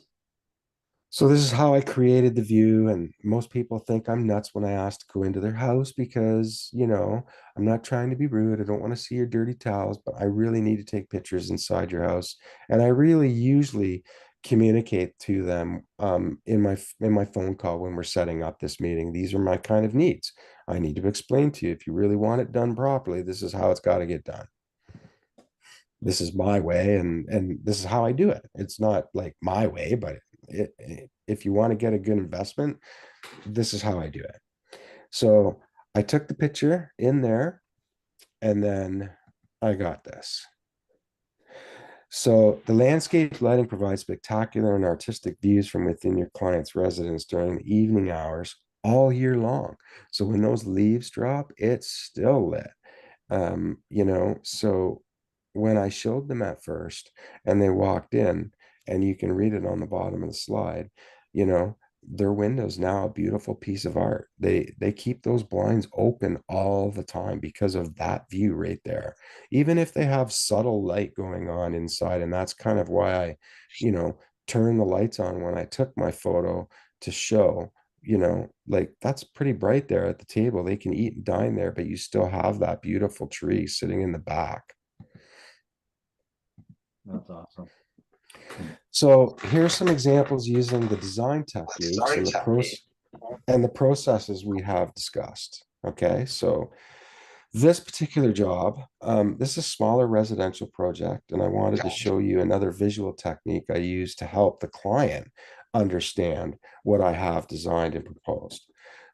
So this is how I created the view, and most people think I'm nuts when I ask to go into their house because, I'm not trying to be rude. I don't want to see your dirty towels, but I really need to take pictures inside your house, and I really usually communicate to them in my phone call when we're setting up this meeting. These are my kind of needs. I need to explain to you, if you really want it done properly, this is how it's got to get done. This is my way, and this is how I do it. It's not like my way, but if you want to get a good investment, this is how I do it. So I took the picture in there, and then I got this. So the landscape lighting provides spectacular and artistic views from within your client's residence during the evening hours all year long. So when those leaves drop, it's still lit. So when I showed them at first and they walked in, and you can read it on the bottom of the slide, you know, their window's now a beautiful piece of art. They keep those blinds open all the time because of that view right there. Even if they have subtle light going on inside, and that's kind of why I, you know, turned the lights on when I took my photo to show, like that's pretty bright there at the table. They can eat and dine there, but you still have that beautiful tree sitting in the back. That's awesome. So here's some examples using the design techniques Design technique. and the processes we have discussed. Okay, so this particular job, this is a smaller residential project, and I wanted to show you another visual technique I use to help the client understand what I have designed and proposed.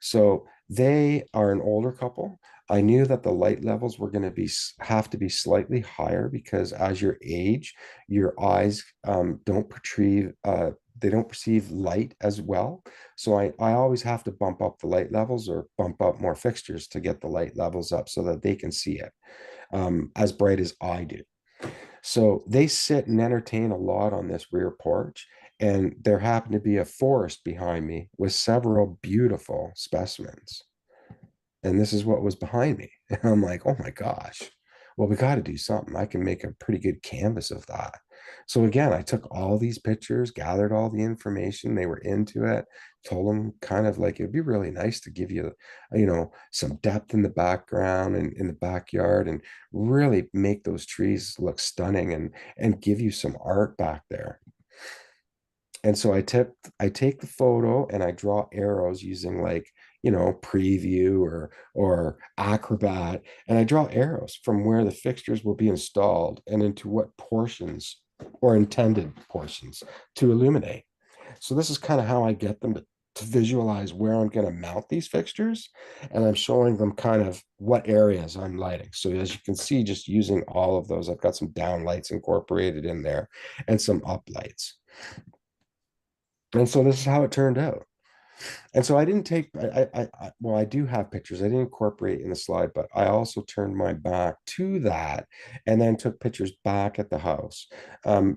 So they are an older couple. I knew that the light levels were going to have to be slightly higher because as you age, your eyes they don't perceive light as well. So I always have to bump up the light levels or bump up more fixtures to get the light levels up so that they can see it as bright as I do. So they sit and entertain a lot on this rear porch. And there happened to be a forest behind me with several beautiful specimens. And this is what was behind me. And I'm like, oh my gosh, well, we got to do something. I can make a pretty good canvas of that. So again, I took all these pictures, gathered all the information. They were into it, told them kind of like it'd be really nice to give you, some depth in the background and in the backyard, and really make those trees look stunning and give you some art back there. And so I take the photo and I draw arrows using like preview or acrobat, and I draw arrows from where the fixtures will be installed and into what portions or intended portions to illuminate. So this is kind of how I get them to visualize where I'm going to mount these fixtures. And I'm showing them kind of what areas I'm lighting. So as you can see, just using all of those, I've got some down lights incorporated in there and some up lights. And so this is how it turned out. And so I didn't take, well, I do have pictures. I didn't incorporate in the slide, but I also turned my back to that and then took pictures back at the house.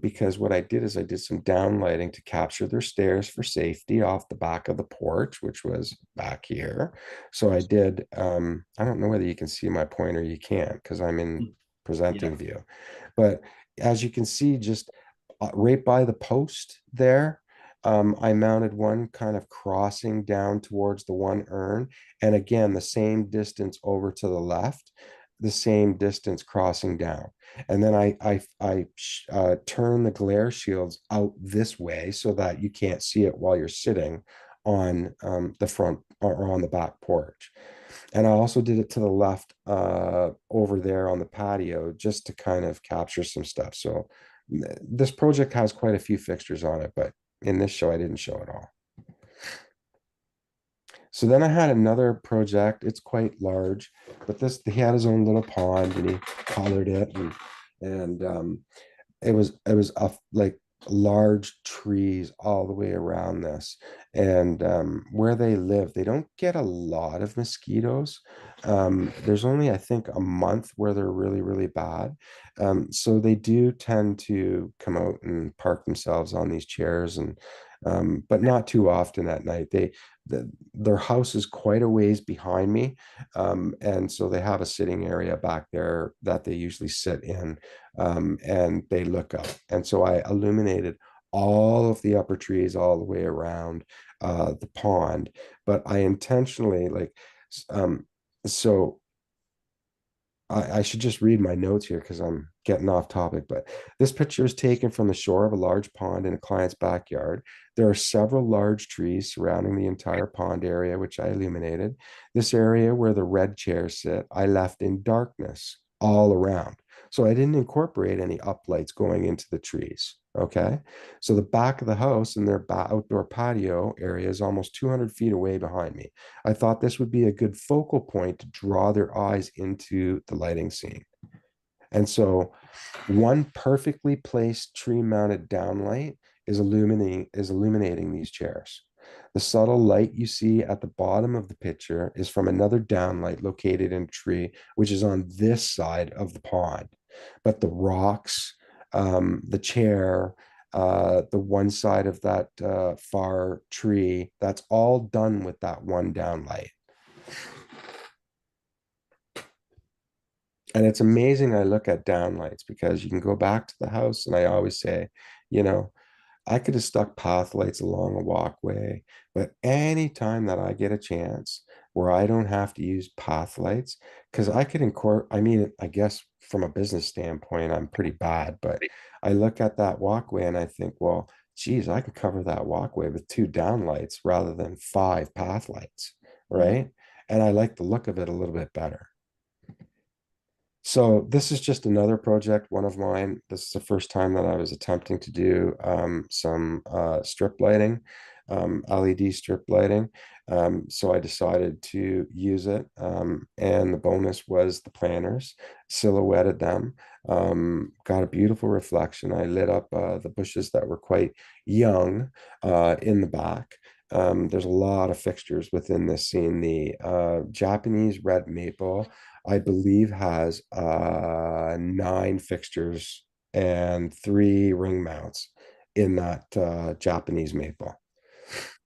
Because what I did is I did some downlighting to capture their stairs for safety off the back of the porch, which was back here. So I did, I don't know whether you can see my pointer, you can't because I'm in Yeah. presenting view. But as you can see, just right by the post there, I mounted one kind of crossing down towards the one urn. And again, the same distance over to the left, the same distance crossing down. And then I turn the glare shields out this way so that you can't see it while you're sitting on the front or on the back porch. And I also did it to the left over there on the patio just to kind of capture some stuff. So this project has quite a few fixtures on it, but in this show, I didn't show it all. So then I had another project. It's quite large, but he had his own little pond and he colored it and it was like large trees all the way around this. And where they live, they don't get a lot of mosquitoes. There's only, I think, a month where they're really, really bad. So they do tend to come out and park themselves on these chairs and but not too often at night. Their house is quite a ways behind me. And so they have a sitting area back there that they usually sit in, and they look up. And so I illuminated all of the upper trees all the way around the pond, but I intentionally um, so I should just read my notes here because I'm getting off topic. But this picture is taken from the shore of a large pond in a client's backyard. There are several large trees surrounding the entire pond area, which I illuminated. This area where the red chairs sit, I left in darkness all around. So I didn't incorporate any uplights going into the trees. Okay. So the back of the house and their outdoor patio area is almost 200 feet away behind me. I thought this would be a good focal point to draw their eyes into the lighting scene. And so one perfectly placed tree mounted downlight is illuminating these chairs. The subtle light you see at the bottom of the picture is from another downlight located in a tree, which is on this side of the pond. But the rocks, the chair, the one side of that far tree, that's all done with that one downlight. And it's amazing. I look at downlights because you can go back to the house, and I always say, you know, I could have stuck path lights along a walkway, but anytime that I get a chance where I don't have to use path lights, because I could incorporate, I mean, I guess from a business standpoint, I'm pretty bad, but I look at that walkway and I think, well, geez, I could cover that walkway with two downlights rather than five path lights, Mm. right? And I like the look of it a little bit better. So this is just another project, one of mine. This is the first time that I was attempting to do some strip lighting, LED strip lighting. So I decided to use it. And the bonus was the planters, silhouetted them, got a beautiful reflection. I lit up the bushes that were quite young in the back. There's a lot of fixtures within this scene. The Japanese red maple, I believe, has 9 fixtures and 3 ring mounts in that Japanese maple.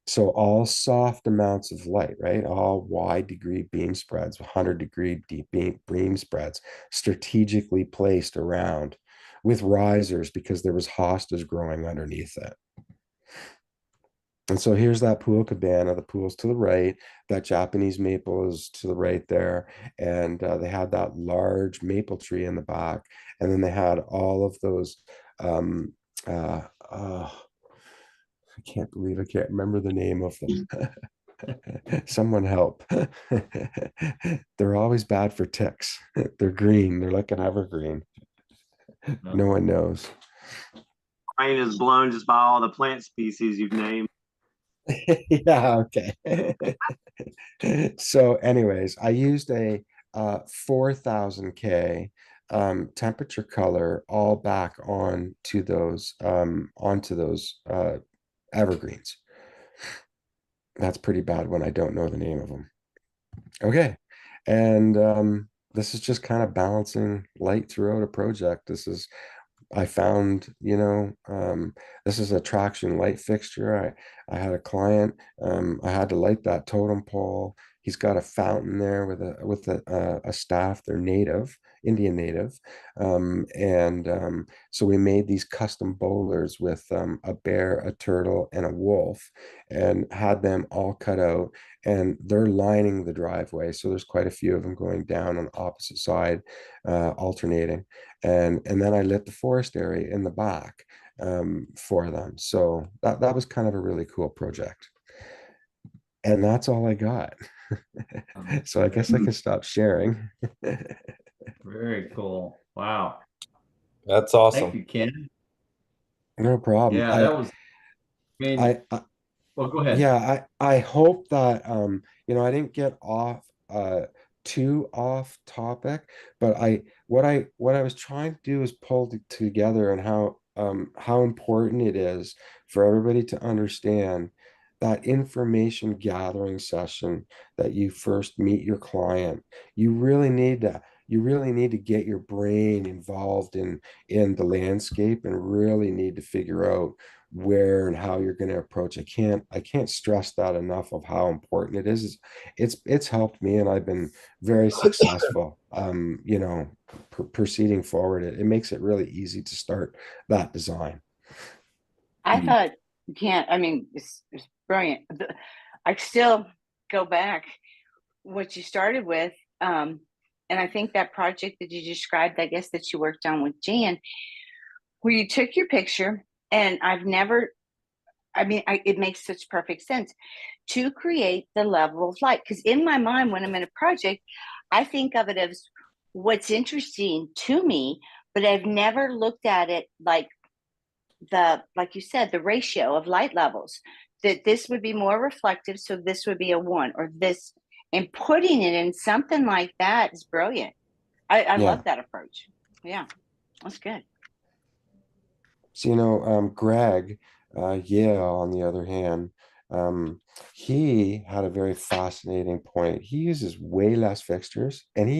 So all soft amounts of light, right? All wide degree beam spreads, 100-degree deep beam spreads, strategically placed around with risers because there was hostas growing underneath it. And so here's that pool cabana. The pool's to the right. That Japanese maple is to the right there. And they had that large maple tree in the back. And then they had all of those. Um, uh, uh, I can't believe I can't remember the name of them. Someone help. They're always bad for ticks. They're green. They're like an evergreen. No one knows. Brain is blown just by all the plant species you've named. Yeah, okay. So anyways, I used a 4000K temperature color all back onto those evergreens. That's pretty bad when I don't know the name of them. Okay. And this is just kind of balancing light throughout a project. I found, this is a traction light fixture. I had a client, I had to light that totem pole. He's got a fountain there with a staff. They're native, Indian native. And so we made these custom bowlers with a bear, a turtle, and a wolf, and had them all cut out. And they're lining the driveway. So there's quite a few of them going down on the opposite side, alternating, and then I lit the forest area in the back for them. So that was kind of a really cool project. And that's all I got. So I guess I can stop sharing. Very cool. Wow. That's Thank awesome. you, Ken. No problem. Yeah, that was, I mean, I well, go ahead. Yeah, I hope that I didn't get off too off topic, but what I was trying to do is pull together and how important it is for everybody to understand that information gathering session that you first meet your client. You really need to get your brain involved in the landscape and really need to figure out where and how you're going to approach. I can't stress that enough of how important it is. It's helped me, and I've been very successful proceeding forward. It makes it really easy to start that design. I thought, can't, I mean, it's brilliant. I still go back what you started with. And I think that project that you described, I guess that you worked on with Jan, where you took your picture, and it makes such perfect sense to create the level of light. Because in my mind, when I'm in a project, I think of it as what's interesting to me, but I've never looked at it like you said, the ratio of light levels, that this would be more reflective. So this would be a 1, or this, and putting it in something like that is brilliant. I Yeah. love that approach. Yeah, that's good. So, Greg, Yale, on the other hand, um, he had a very fascinating point. He uses way less fixtures, and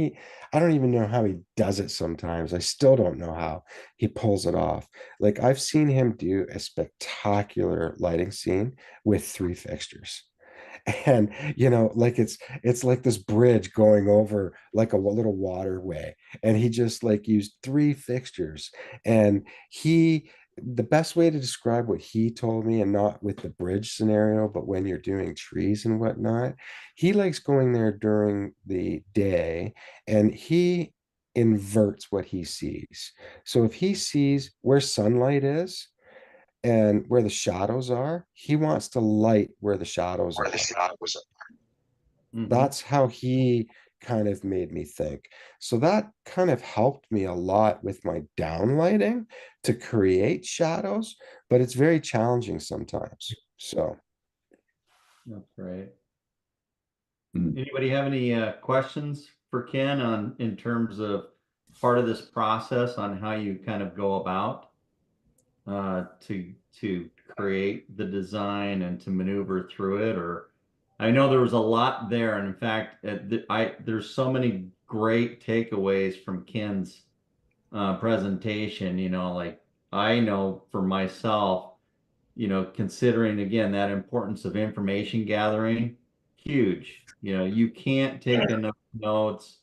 I don't even know how he does it sometimes. I still don't know how he pulls it off. Like, I've seen him do a spectacular lighting scene with 3 fixtures. And like it's like this bridge going over like a little waterway, and he just like used 3 fixtures. And the best way to describe what he told me, and not with the bridge scenario, but when you're doing trees and whatnot, he likes going there during the day, and he inverts what he sees. So if he sees where sunlight is and where the shadows are, he wants to light where the shadows are. Mhm. That's how he kind of made me think. So that kind of helped me a lot with my downlighting to create shadows, but it's very challenging sometimes. So That's right. Anybody have any questions for Ken in terms of part of this process on how you kind of go about to create the design and to maneuver through it? Or I know there was a lot there, and in fact, there's so many great takeaways from Ken's presentation. Like I know for myself, considering again that importance of information gathering, huge. You can't take enough notes,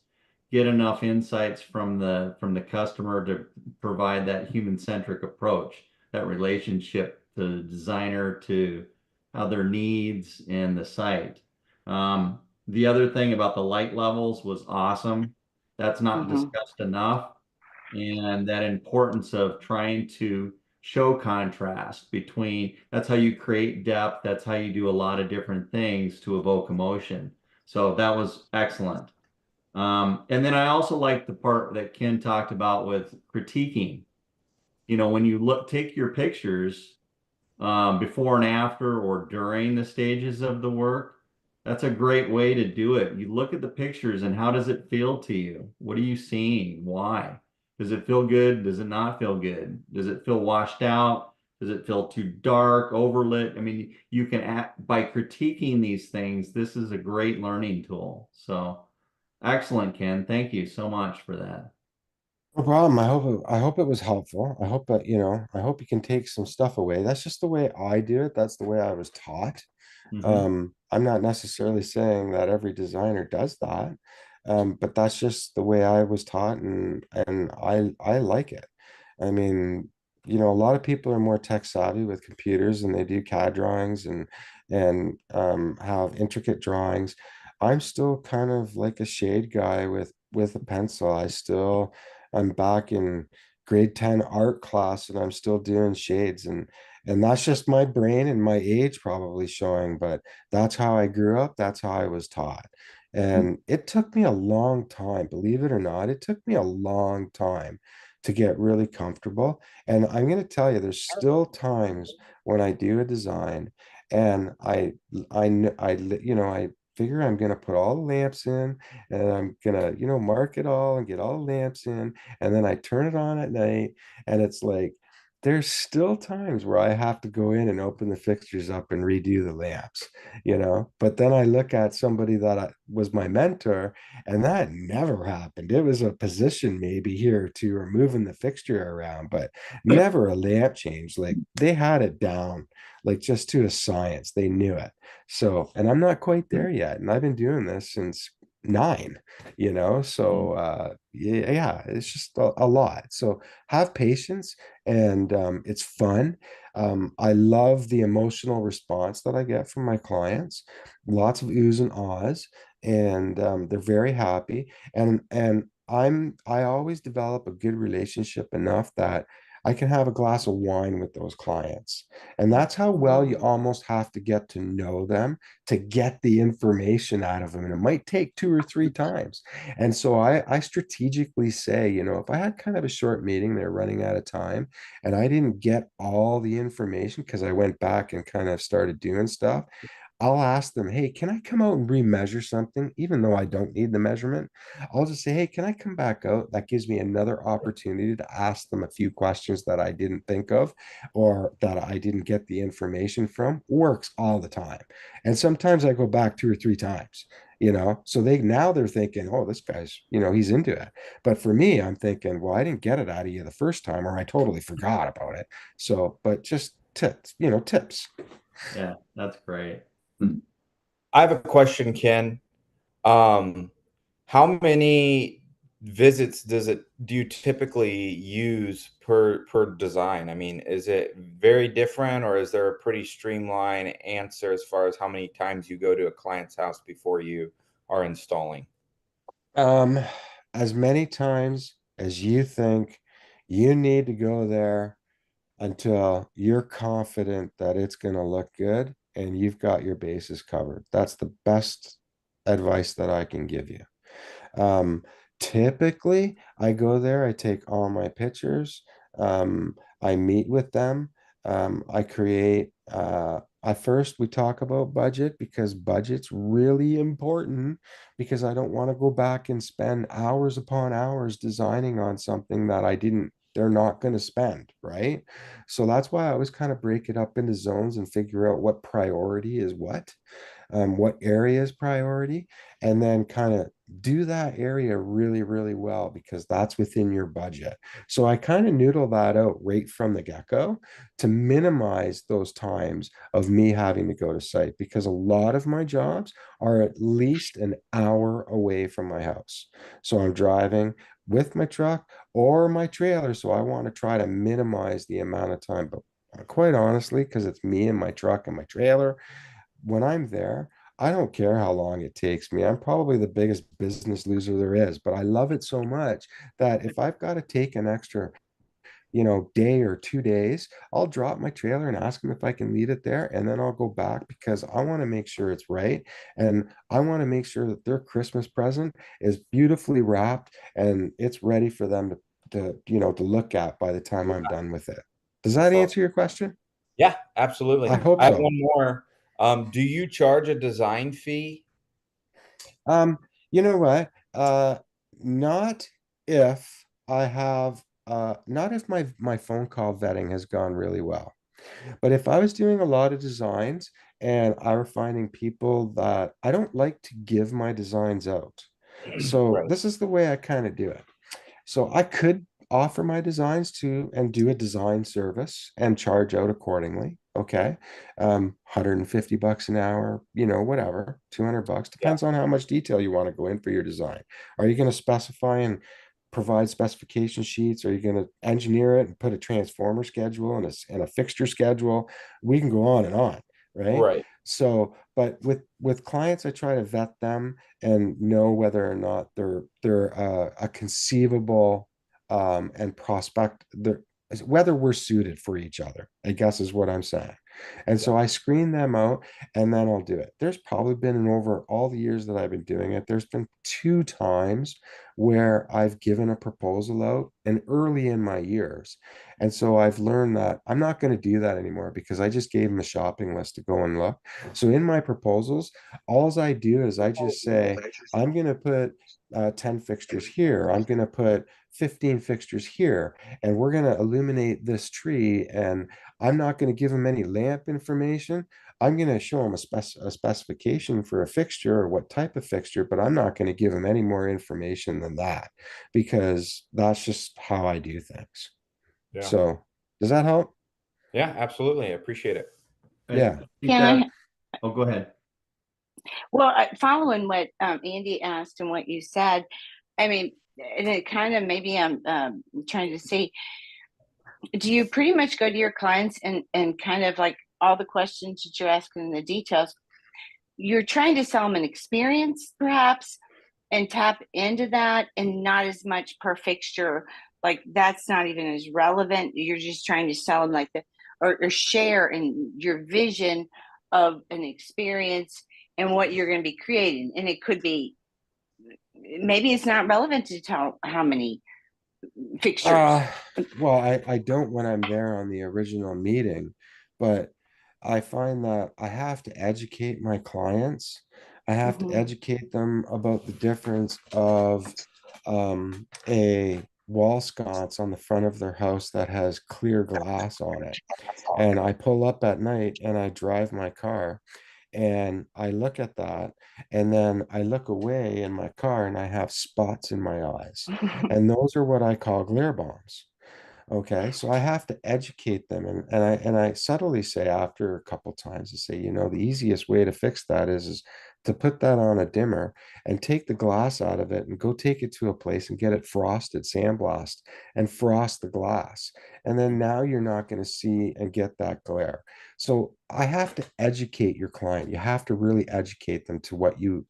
get enough insights from the customer to provide that human-centric approach, that relationship to the designer, to how their needs and the site. The other thing about the light levels was awesome. That's not Mm-hmm. discussed enough. And that importance of trying to show contrast between, that's how you create depth. That's how you do a lot of different things to evoke emotion. So that was excellent. And then I also like the part that Ken talked about with critiquing. You know, when you take your pictures, before and after or during the stages of the work, that's a great way to do it. You look at the pictures and how does it feel to you? What are you seeing? Why? Does it feel good? Does it not feel good? Does it feel washed out? Does it feel too dark, overlit? I mean, you can act by critiquing these things. This is a great learning tool. So excellent, Ken. Thank you so much for that. No problem. I hope it was helpful. I hope that, I hope you can take some stuff away. That's just the way I do it. That's the way I was taught. Hmm. I'm not necessarily saying that every designer does that, but that's just the way I was taught, and I like it. I mean, a lot of people are more tech savvy with computers and they do CAD drawings and have intricate drawings. I'm still kind of like a shade guy with a pencil. I'm back in grade 10 art class and I'm still doing shades, and that's just my brain and my age probably showing, but that's how I grew up. That's how I was taught. And it took me a long time, believe it or not, it took me a long time to get really comfortable. And I'm going to tell you, there's still times when I do a design and I figure I'm going to put all the lamps in and I'm going to, mark it all and get all the lamps in. And then I turn it on at night and it's like, there's still times where I have to go in and open the fixtures up and redo the lamps, But then I look at somebody that was my mentor, and that never happened. It was a position maybe here or two or moving the fixture around, but never a lamp change. Like they had it down, like just to a science. They knew it. So, and I'm not quite there yet. And I've been doing this since nine, so yeah, it's just a lot. So have patience, and it's fun. I love the emotional response that I get from my clients. Lots of oohs and ahs, and they're very happy. And I always develop a good relationship enough that I can have a glass of wine with those clients. And that's how well you almost have to get to know them to get the information out of them. And it might take two or three times. And so I strategically say, if I had kind of a short meeting, they're running out of time, and I didn't get all the information because I went back and kind of started doing stuff, I'll ask them, hey, can I come out and remeasure something, even though I don't need the measurement? I'll just say, hey, can I come back out? That gives me another opportunity to ask them a few questions that I didn't think of or that I didn't get the information from. Works all the time. And sometimes I go back two or three times, so they're thinking, oh, this guy's, he's into it. But for me, I'm thinking, well, I didn't get it out of you the first time, or I totally forgot about it. So, but just tips, tips. Yeah, that's great. I have a question, Ken. Um, how many visits do you typically use per design? I mean, is it very different, or is there a pretty streamlined answer as far as how many times you go to a client's house before you are installing? Um, as many times as you think you need to go there until you're confident that it's going to look good and you've got your bases covered. That's the best advice that I can give you. Um, Typically, I go there, I take all my pictures, I meet with them, I create, at first we talk about budget because budget's really important because I don't want to go back and spend hours upon hours designing on something that they're not going to spend, right? So that's why I always kind of break it up into zones and figure out what priority is what area is priority, and then kind of do that area really, really well because that's within your budget. So I kind of noodle that out right from the get-go to minimize those times of me having to go to site because a lot of my jobs are at least an hour away from my house. So I'm driving with my truck or my trailer. So I want to try to minimize the amount of time. But quite honestly, because it's me and my truck and my trailer, when I'm there, I don't care how long it takes me. I'm probably the biggest business loser there is, but I love it so much that if I've got to take an extra day or 2 days, I'll drop my trailer and ask them if I can leave it there. And then I'll go back because I want to make sure it's right. And I want to make sure that their Christmas present is beautifully wrapped and it's ready for them to look at by the time I'm done with it. Does that So, answer your question? yeah, absolutely. I hope I have so. one more. Do you charge a design fee? You know what? Not if I have not if my phone call vetting has gone really well. But if I was doing a lot of designs and I were finding people that I don't like to give my designs out. So Right. this is the way I kind of do it. So I could offer my designs to and do a design service and charge out accordingly. Okay. 150 bucks an hour, whatever, 200 bucks, Yeah. depends on how much detail you want to go in for your design. Are you going to specify and provide specification sheets? Are you going to engineer it and put a transformer schedule and a fixture schedule? We can go on and on, right? Right. So, but with clients, I try to vet them and know whether or not they're a conceivable and prospect whether we're suited for each other, I guess is what I'm saying. And so I screen them out and then I'll do it. There's probably been in over all the years that I've been doing it, there's been 2 times where I've given a proposal out and early in my years. And so I've learned that I'm not going to do that anymore because I just gave them a shopping list to go and look. So in my proposals, all I do is I just say, I'm going to put 10 fixtures here. I'm going to put 15 fixtures here, and we're going to illuminate this tree. And I'm not going to give them any lamp information. I'm going to show them a specification for a fixture or what type of fixture, but I'm not going to give them any more information than that because that's just how I do things. Yeah. So does that help? Yeah, absolutely. I appreciate it. Yeah. Oh, go ahead. Well, following what Andy asked and what you said, I mean, and it kind of maybe I'm trying to see, do you pretty much go to your clients and kind of like all the questions that you're asking, the details, you're trying to sell them an experience perhaps and tap into that and not as much per fixture, like that's not even as relevant. You're just trying to sell them like or share in your vision of an experience and what you're going to be creating. And it could be, maybe it's not relevant to tell how many fixtures. Well, I don't when I'm there on the original meeting, but I find that I have to educate my clients. I have to Mhm. educate them about the difference of a wall sconce on the front of their house that has clear glass on it. And I pull up at night and I drive my car and I look at that and then I look away in my car and I have spots in my eyes. And those are what I call glare bombs. Okay, so I have to educate them, and I subtly say after a couple times to say, the easiest way to fix that is to put that on a dimmer and take the glass out of it and go take it to a place and get it frosted, sandblast, and frost the glass. And then now you're not going to see and get that glare. So I have to educate your client. You have to really educate them to what you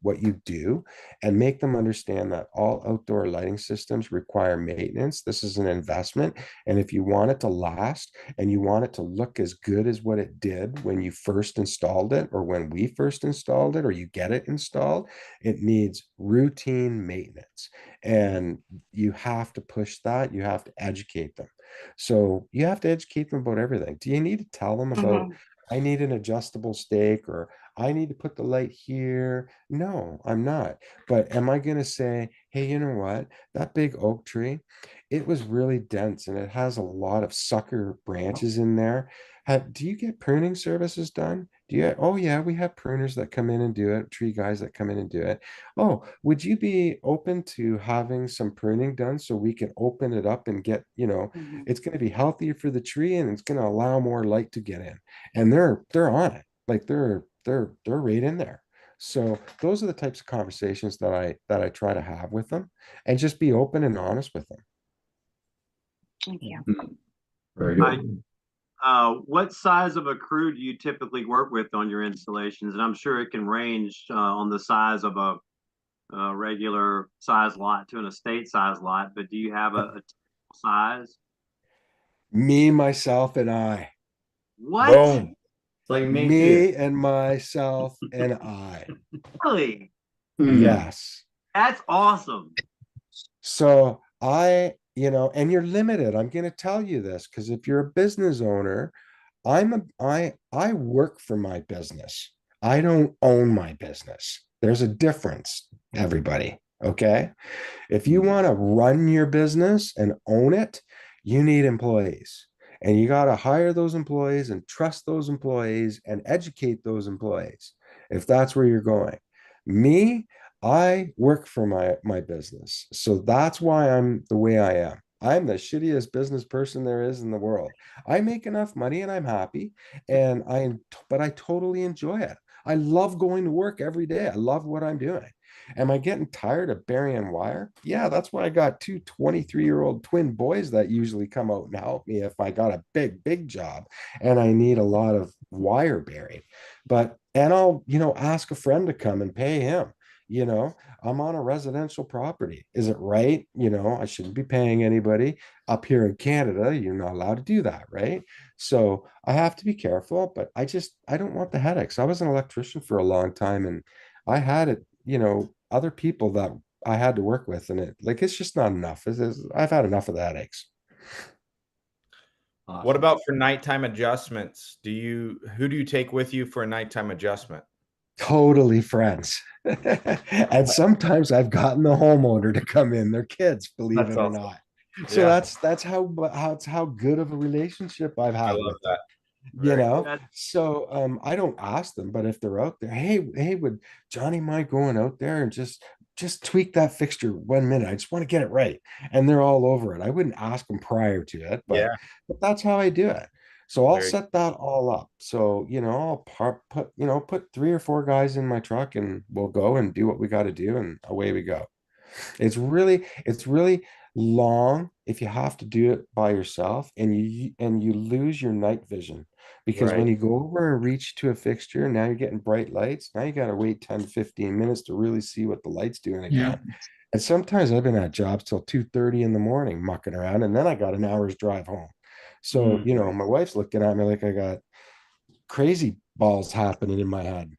do and make them understand that all outdoor lighting systems require maintenance. This is an investment. And if you want it to last and you want it to look as good as what it did when you first installed it or when we first installed it or you get it installed, it needs routine maintenance. And you have to push that. You have to educate them. So you have to educate them about everything. Do you need to tell them about, Mhm. I need an adjustable stake or I need to put the light here? No, I'm not. But am I going to say, hey, you know what? That big oak tree, it was really dense and it has a lot of sucker branches in there. Do you get pruning services done? Oh yeah, we have pruners that come in and do it, tree guys that come in and do it. Oh, would you be open to having some pruning done so we can open it up and get, Mhm. it's going to be healthier for the tree and it's going to allow more light to get in. And they're on it. Like they're right in there. So those are the types of conversations that I try to have with them and just be open and honest with them. Thank you. Very good. What size of a crew do you typically work with on your installations? And I'm sure it can range on the size of a regular size lot to an estate size lot, but do you have a typical size? Me, myself, and I. What? Boom. It's like me Me too. and myself and I. Really? Yes. That's awesome. So and you're limited. I'm going to tell you this because if you're a business owner, I work for my business. I don't own my business. There's a difference, everybody. Okay. If you want to run your business and own it, you need employees. And you got to hire those employees and trust those employees and educate those employees if that's where you're going. Me, I work for my business. So that's why I'm the way I am. I'm the shittiest business person there is in the world. I make enough money and I'm happy but I totally enjoy it. I love going to work every day. I love what I'm doing. Am I getting tired of burying wire? Yeah, that's why I got two 23-year-old twin boys that usually come out and help me if I got a big job and I need a lot of wire buried. And I'll, ask a friend to come and pay him. I'm on a residential property. Is it right? I shouldn't be paying anybody. Up here in Canada, you're not allowed to do that, right? So I have to be careful, but I don't want the headaches. I was an electrician for a long time and I had it, other people that I had to work with, and it's just not enough. I've had enough of the headaches. Awesome. What about for nighttime adjustments? Who do you take with you for a nighttime adjustment? Totally friends. And sometimes I've gotten the homeowner to come in, their kids, believe That's it or awesome. not. So Yeah. that's how good of a relationship I've I had love with them. that. Very cool. So I don't ask them, but if they're out there, hey, would Johnny mind going out there and just tweak that fixture 1 minute? I just want to get it right. And they're all over it. I wouldn't ask them prior to it, but Yeah. that's how I do it. So I'll Very set that all up. So put 3 or 4 guys in my truck and we'll go and do what we got to do and away we go. It's really long if you have to do it by yourself and you lose your night vision because when right. you go over and reach to a fixture, now you're getting bright lights. Now you got to wait 10 to 15 minutes to really see what the light's doing again. And sometimes I've been at jobs till 2:30 in the morning mucking around, and then I got an hour's drive home. So, my wife's looking at me like I got crazy balls happening in my head,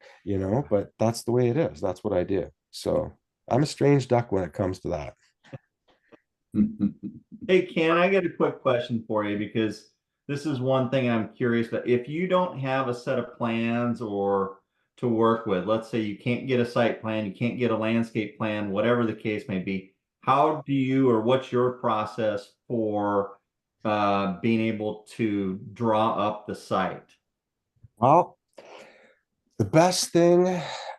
but that's the way it is. That's what I do. So I'm a strange duck when it comes to that. Hey, Ken, I got a quick question for you because this is one thing I'm curious about. If you don't have a set of plans or to work with, let's say you can't get a site plan, you can't get a landscape plan, whatever the case may be, how do you or what's your process for being able to draw up the site? Well, the best thing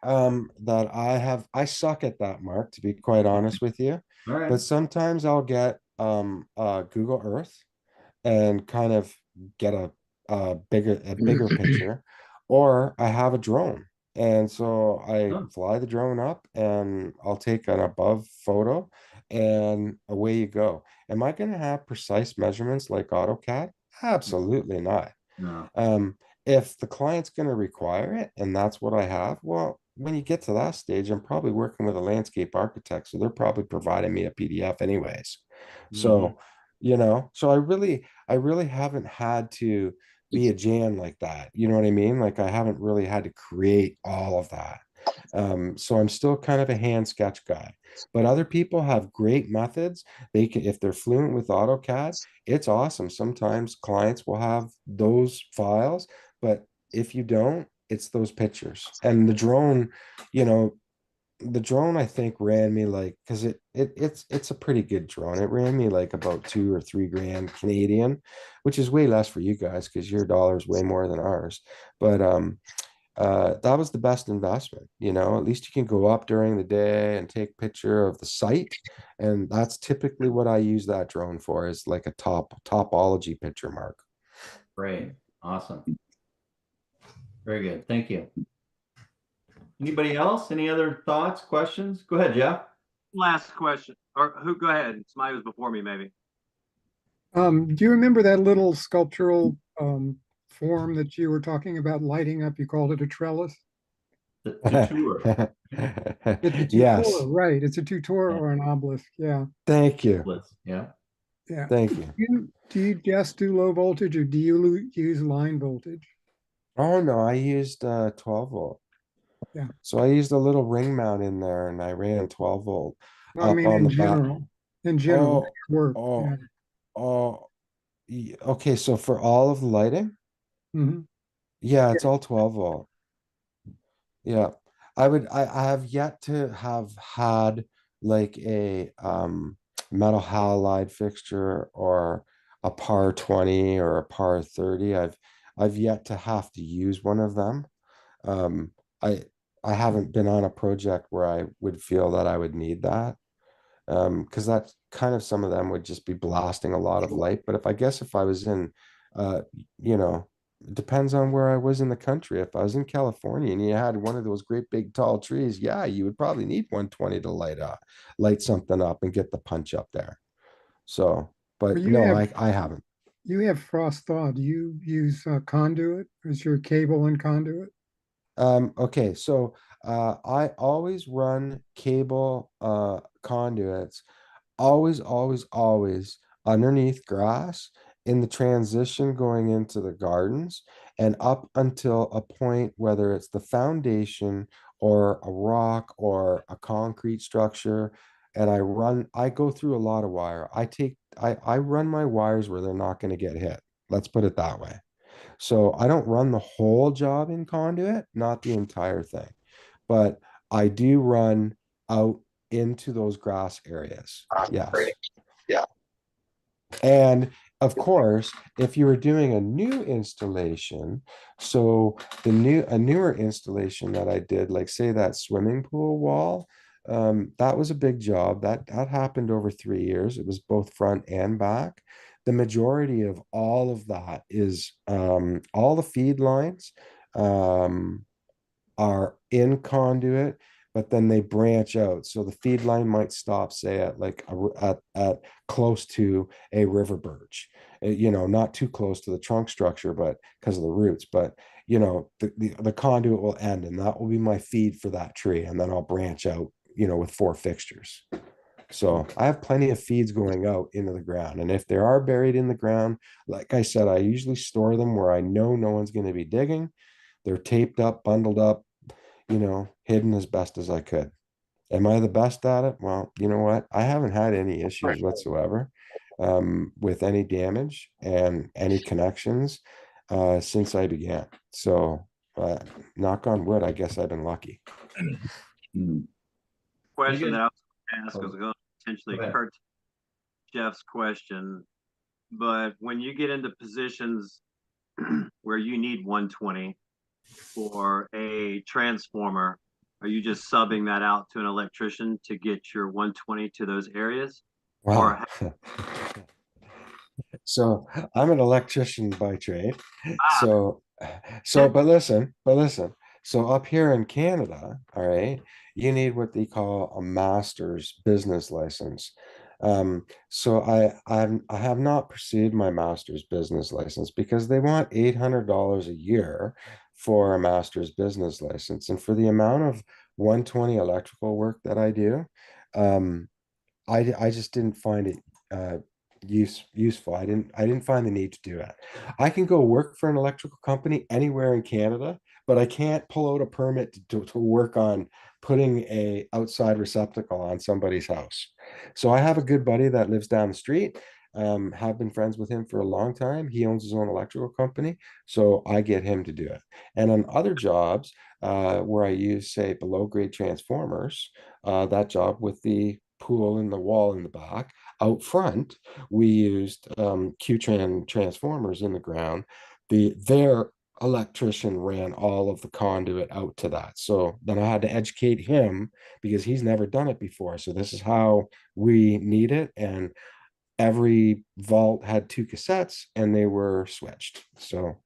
that I suck at that, Mark, to be quite honest with you. All right. But sometimes I'll get Google Earth and kind of get a bigger picture, or I have a drone. And so I Oh. fly the drone up and I'll take an above photo and away you go. Am I going to have precise measurements like AutoCAD? Absolutely not. No. If the client's going to require it and that's what I have, well, when you get to that stage, I'm probably working with a landscape architect, so they're probably providing me a PDF anyways. So, so I really haven't had to be a Jan like that. You know what I mean? Like I haven't really had to create all of that. So I'm still kind of a hand sketch guy, but other people have great methods. They can, if they're fluent with AutoCAD, it's awesome. Sometimes clients will have those files, but if you don't, it's those pictures. And you know, the drone I think ran me like because it's a pretty good drone. It ran me like about 2 or 3 grand Canadian, which is way less for you guys because your dollar is way more than ours. But that was the best investment. At least you can go up during the day and take picture of the site, and that's typically what I use that drone for is like a topology picture, Mark. Great. Awesome. Very good. Thank you. Anybody else? Any other thoughts, questions? Go ahead, Jeff. Last question, or who? Go ahead. Somebody was before me, maybe. Do you remember that little sculptural form that you were talking about lighting up? You called it a trellis? The tour. It's a Yes. tutor, right? It's a tutor or an obelisk. Yeah. Thank you. Yeah. Yeah. Thank you. Do you just do low voltage or do you use line voltage? Oh no, I used 12 volt. Yeah. So I used a little ring mount in there and I ran 12 volt Well, I up mean, on the back. in general, Oh, work. oh, Yeah. oh. Okay, so for all of the lighting, Hmm. yeah, it's all 12 volt. Yeah. I have yet to have had like a metal halide fixture or a par 20 or a par 30. I've yet to have to use one of them. Um, I I haven't been on a project where I would feel that I would need that. Because that's kind of, some of them would just be blasting a lot of light. But if I was in, uh, you know, it depends on where I was in the country. If I was in California and you had one of those great big tall trees, yeah, you would probably need 120 to light something up and get the punch up there. So, But but no, I haven't. you have frost thaw. Do you use conduit? Is your cable and conduit? Okay, so I always run cable conduits, always underneath grass in the transition going into the gardens and up until a point, whether it's the foundation or a rock or a concrete structure. And I go through a lot of wire. I run my wires where they're not going to get hit. Let's put it that way. So I don't run the whole job in conduit, not the entire thing, but I do run out into those grass areas. Yes. Yeah. And of course, if you were doing a new installation, so a newer installation that I did, like say that swimming pool wall, that was a big job. That happened over 3 years. It was both front and back. The majority of all of that is all the feed lines um, are in conduit, but then they branch out. So the feed line might stop, say at like at close to a river birch, not too close to the trunk structure, but because of the roots. But the conduit will end, and that will be my feed for that tree, and then I'll branch out, with 4 fixtures. So I have plenty of feeds going out into the ground. And if they are buried in the ground, like I said, I usually store them where I know no one's going to be digging. They're taped up, bundled up, hidden as best as I could. Am I the best at it? Well, you know what? I haven't had any issues whatsoever with any damage and any connections since I began. So, knock on wood, I guess I've been lucky. Question that I was going to ask Oh, was going to potentially go ahead. occur to Jeff's question, but when you get into positions where you need 120 for a transformer, are you just subbing that out to an electrician to get your 120 to those areas? Wow. So I'm an electrician by trade. So, but listen. So up here in Canada, all right, you need what they call a master's business license. So I have not pursued my master's business license because they want $800 a year for a master's business license, and for the amount of 120 electrical work that I do, um, I just didn't find it useful. I didn't find the need to do it. I can go work for an electrical company anywhere in Canada, but I can't pull out a permit to work on putting a outside receptacle on somebody's house. So I have a good buddy that lives down the street. Have been friends with him for a long time. He owns his own electrical company, so I get him to do it. And on other jobs, where I use, say, below grade transformers, that job with the pool and the wall in the back, out front, we used Qtran transformers in the ground. Their electrician ran all of the conduit out to that. So then I had to educate him because he's never done it before. So this is how we need it. And every vault had 2 cassettes and they were switched. So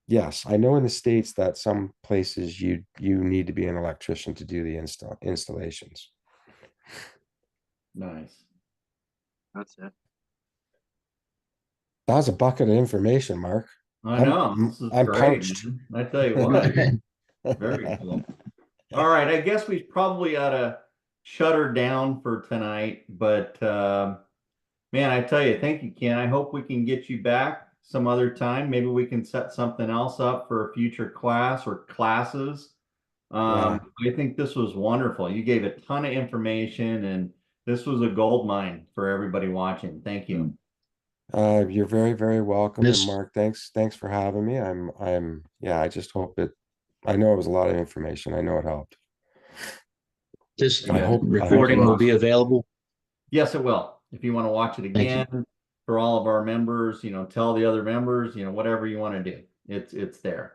yes, I know in the States that some places you need to be an electrician to do the installations. Nice. That's it. That was a bucket of information, Mark. I know. This is I'm great, parched. man. I tell you what. Very cool. All right. I guess we probably ought to shut her down for tonight, but Man, I tell you, thank you, Ken. I hope we can get you back some other time. Maybe we can set something else up for a future class or classes. I think this was wonderful. You gave a ton of information, and this was a gold mine for everybody watching. Thank you. You're very, very welcome. And This, Mark, thanks for having me. Yeah, I just hope I know it was a lot of information. I know it helped. this I hope recording it will was. be available. Yes, it will. If you want to watch it Thank you. again for all of our members, tell the other members, whatever you want to do. It's there.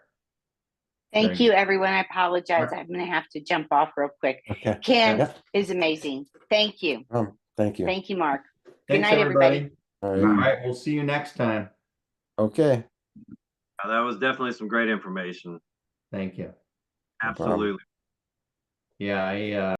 Thank Very you, good. everyone. I apologize. Right. I'm going to have to jump off real quick. Okay. Ken Yeah. is amazing. Thank you. Thank you. Thank you, Mark. Good Thanks, night, everybody. All All right. right, we'll see you next time. Okay. That was definitely some great information. Thank you. No problem. Absolutely. Yeah,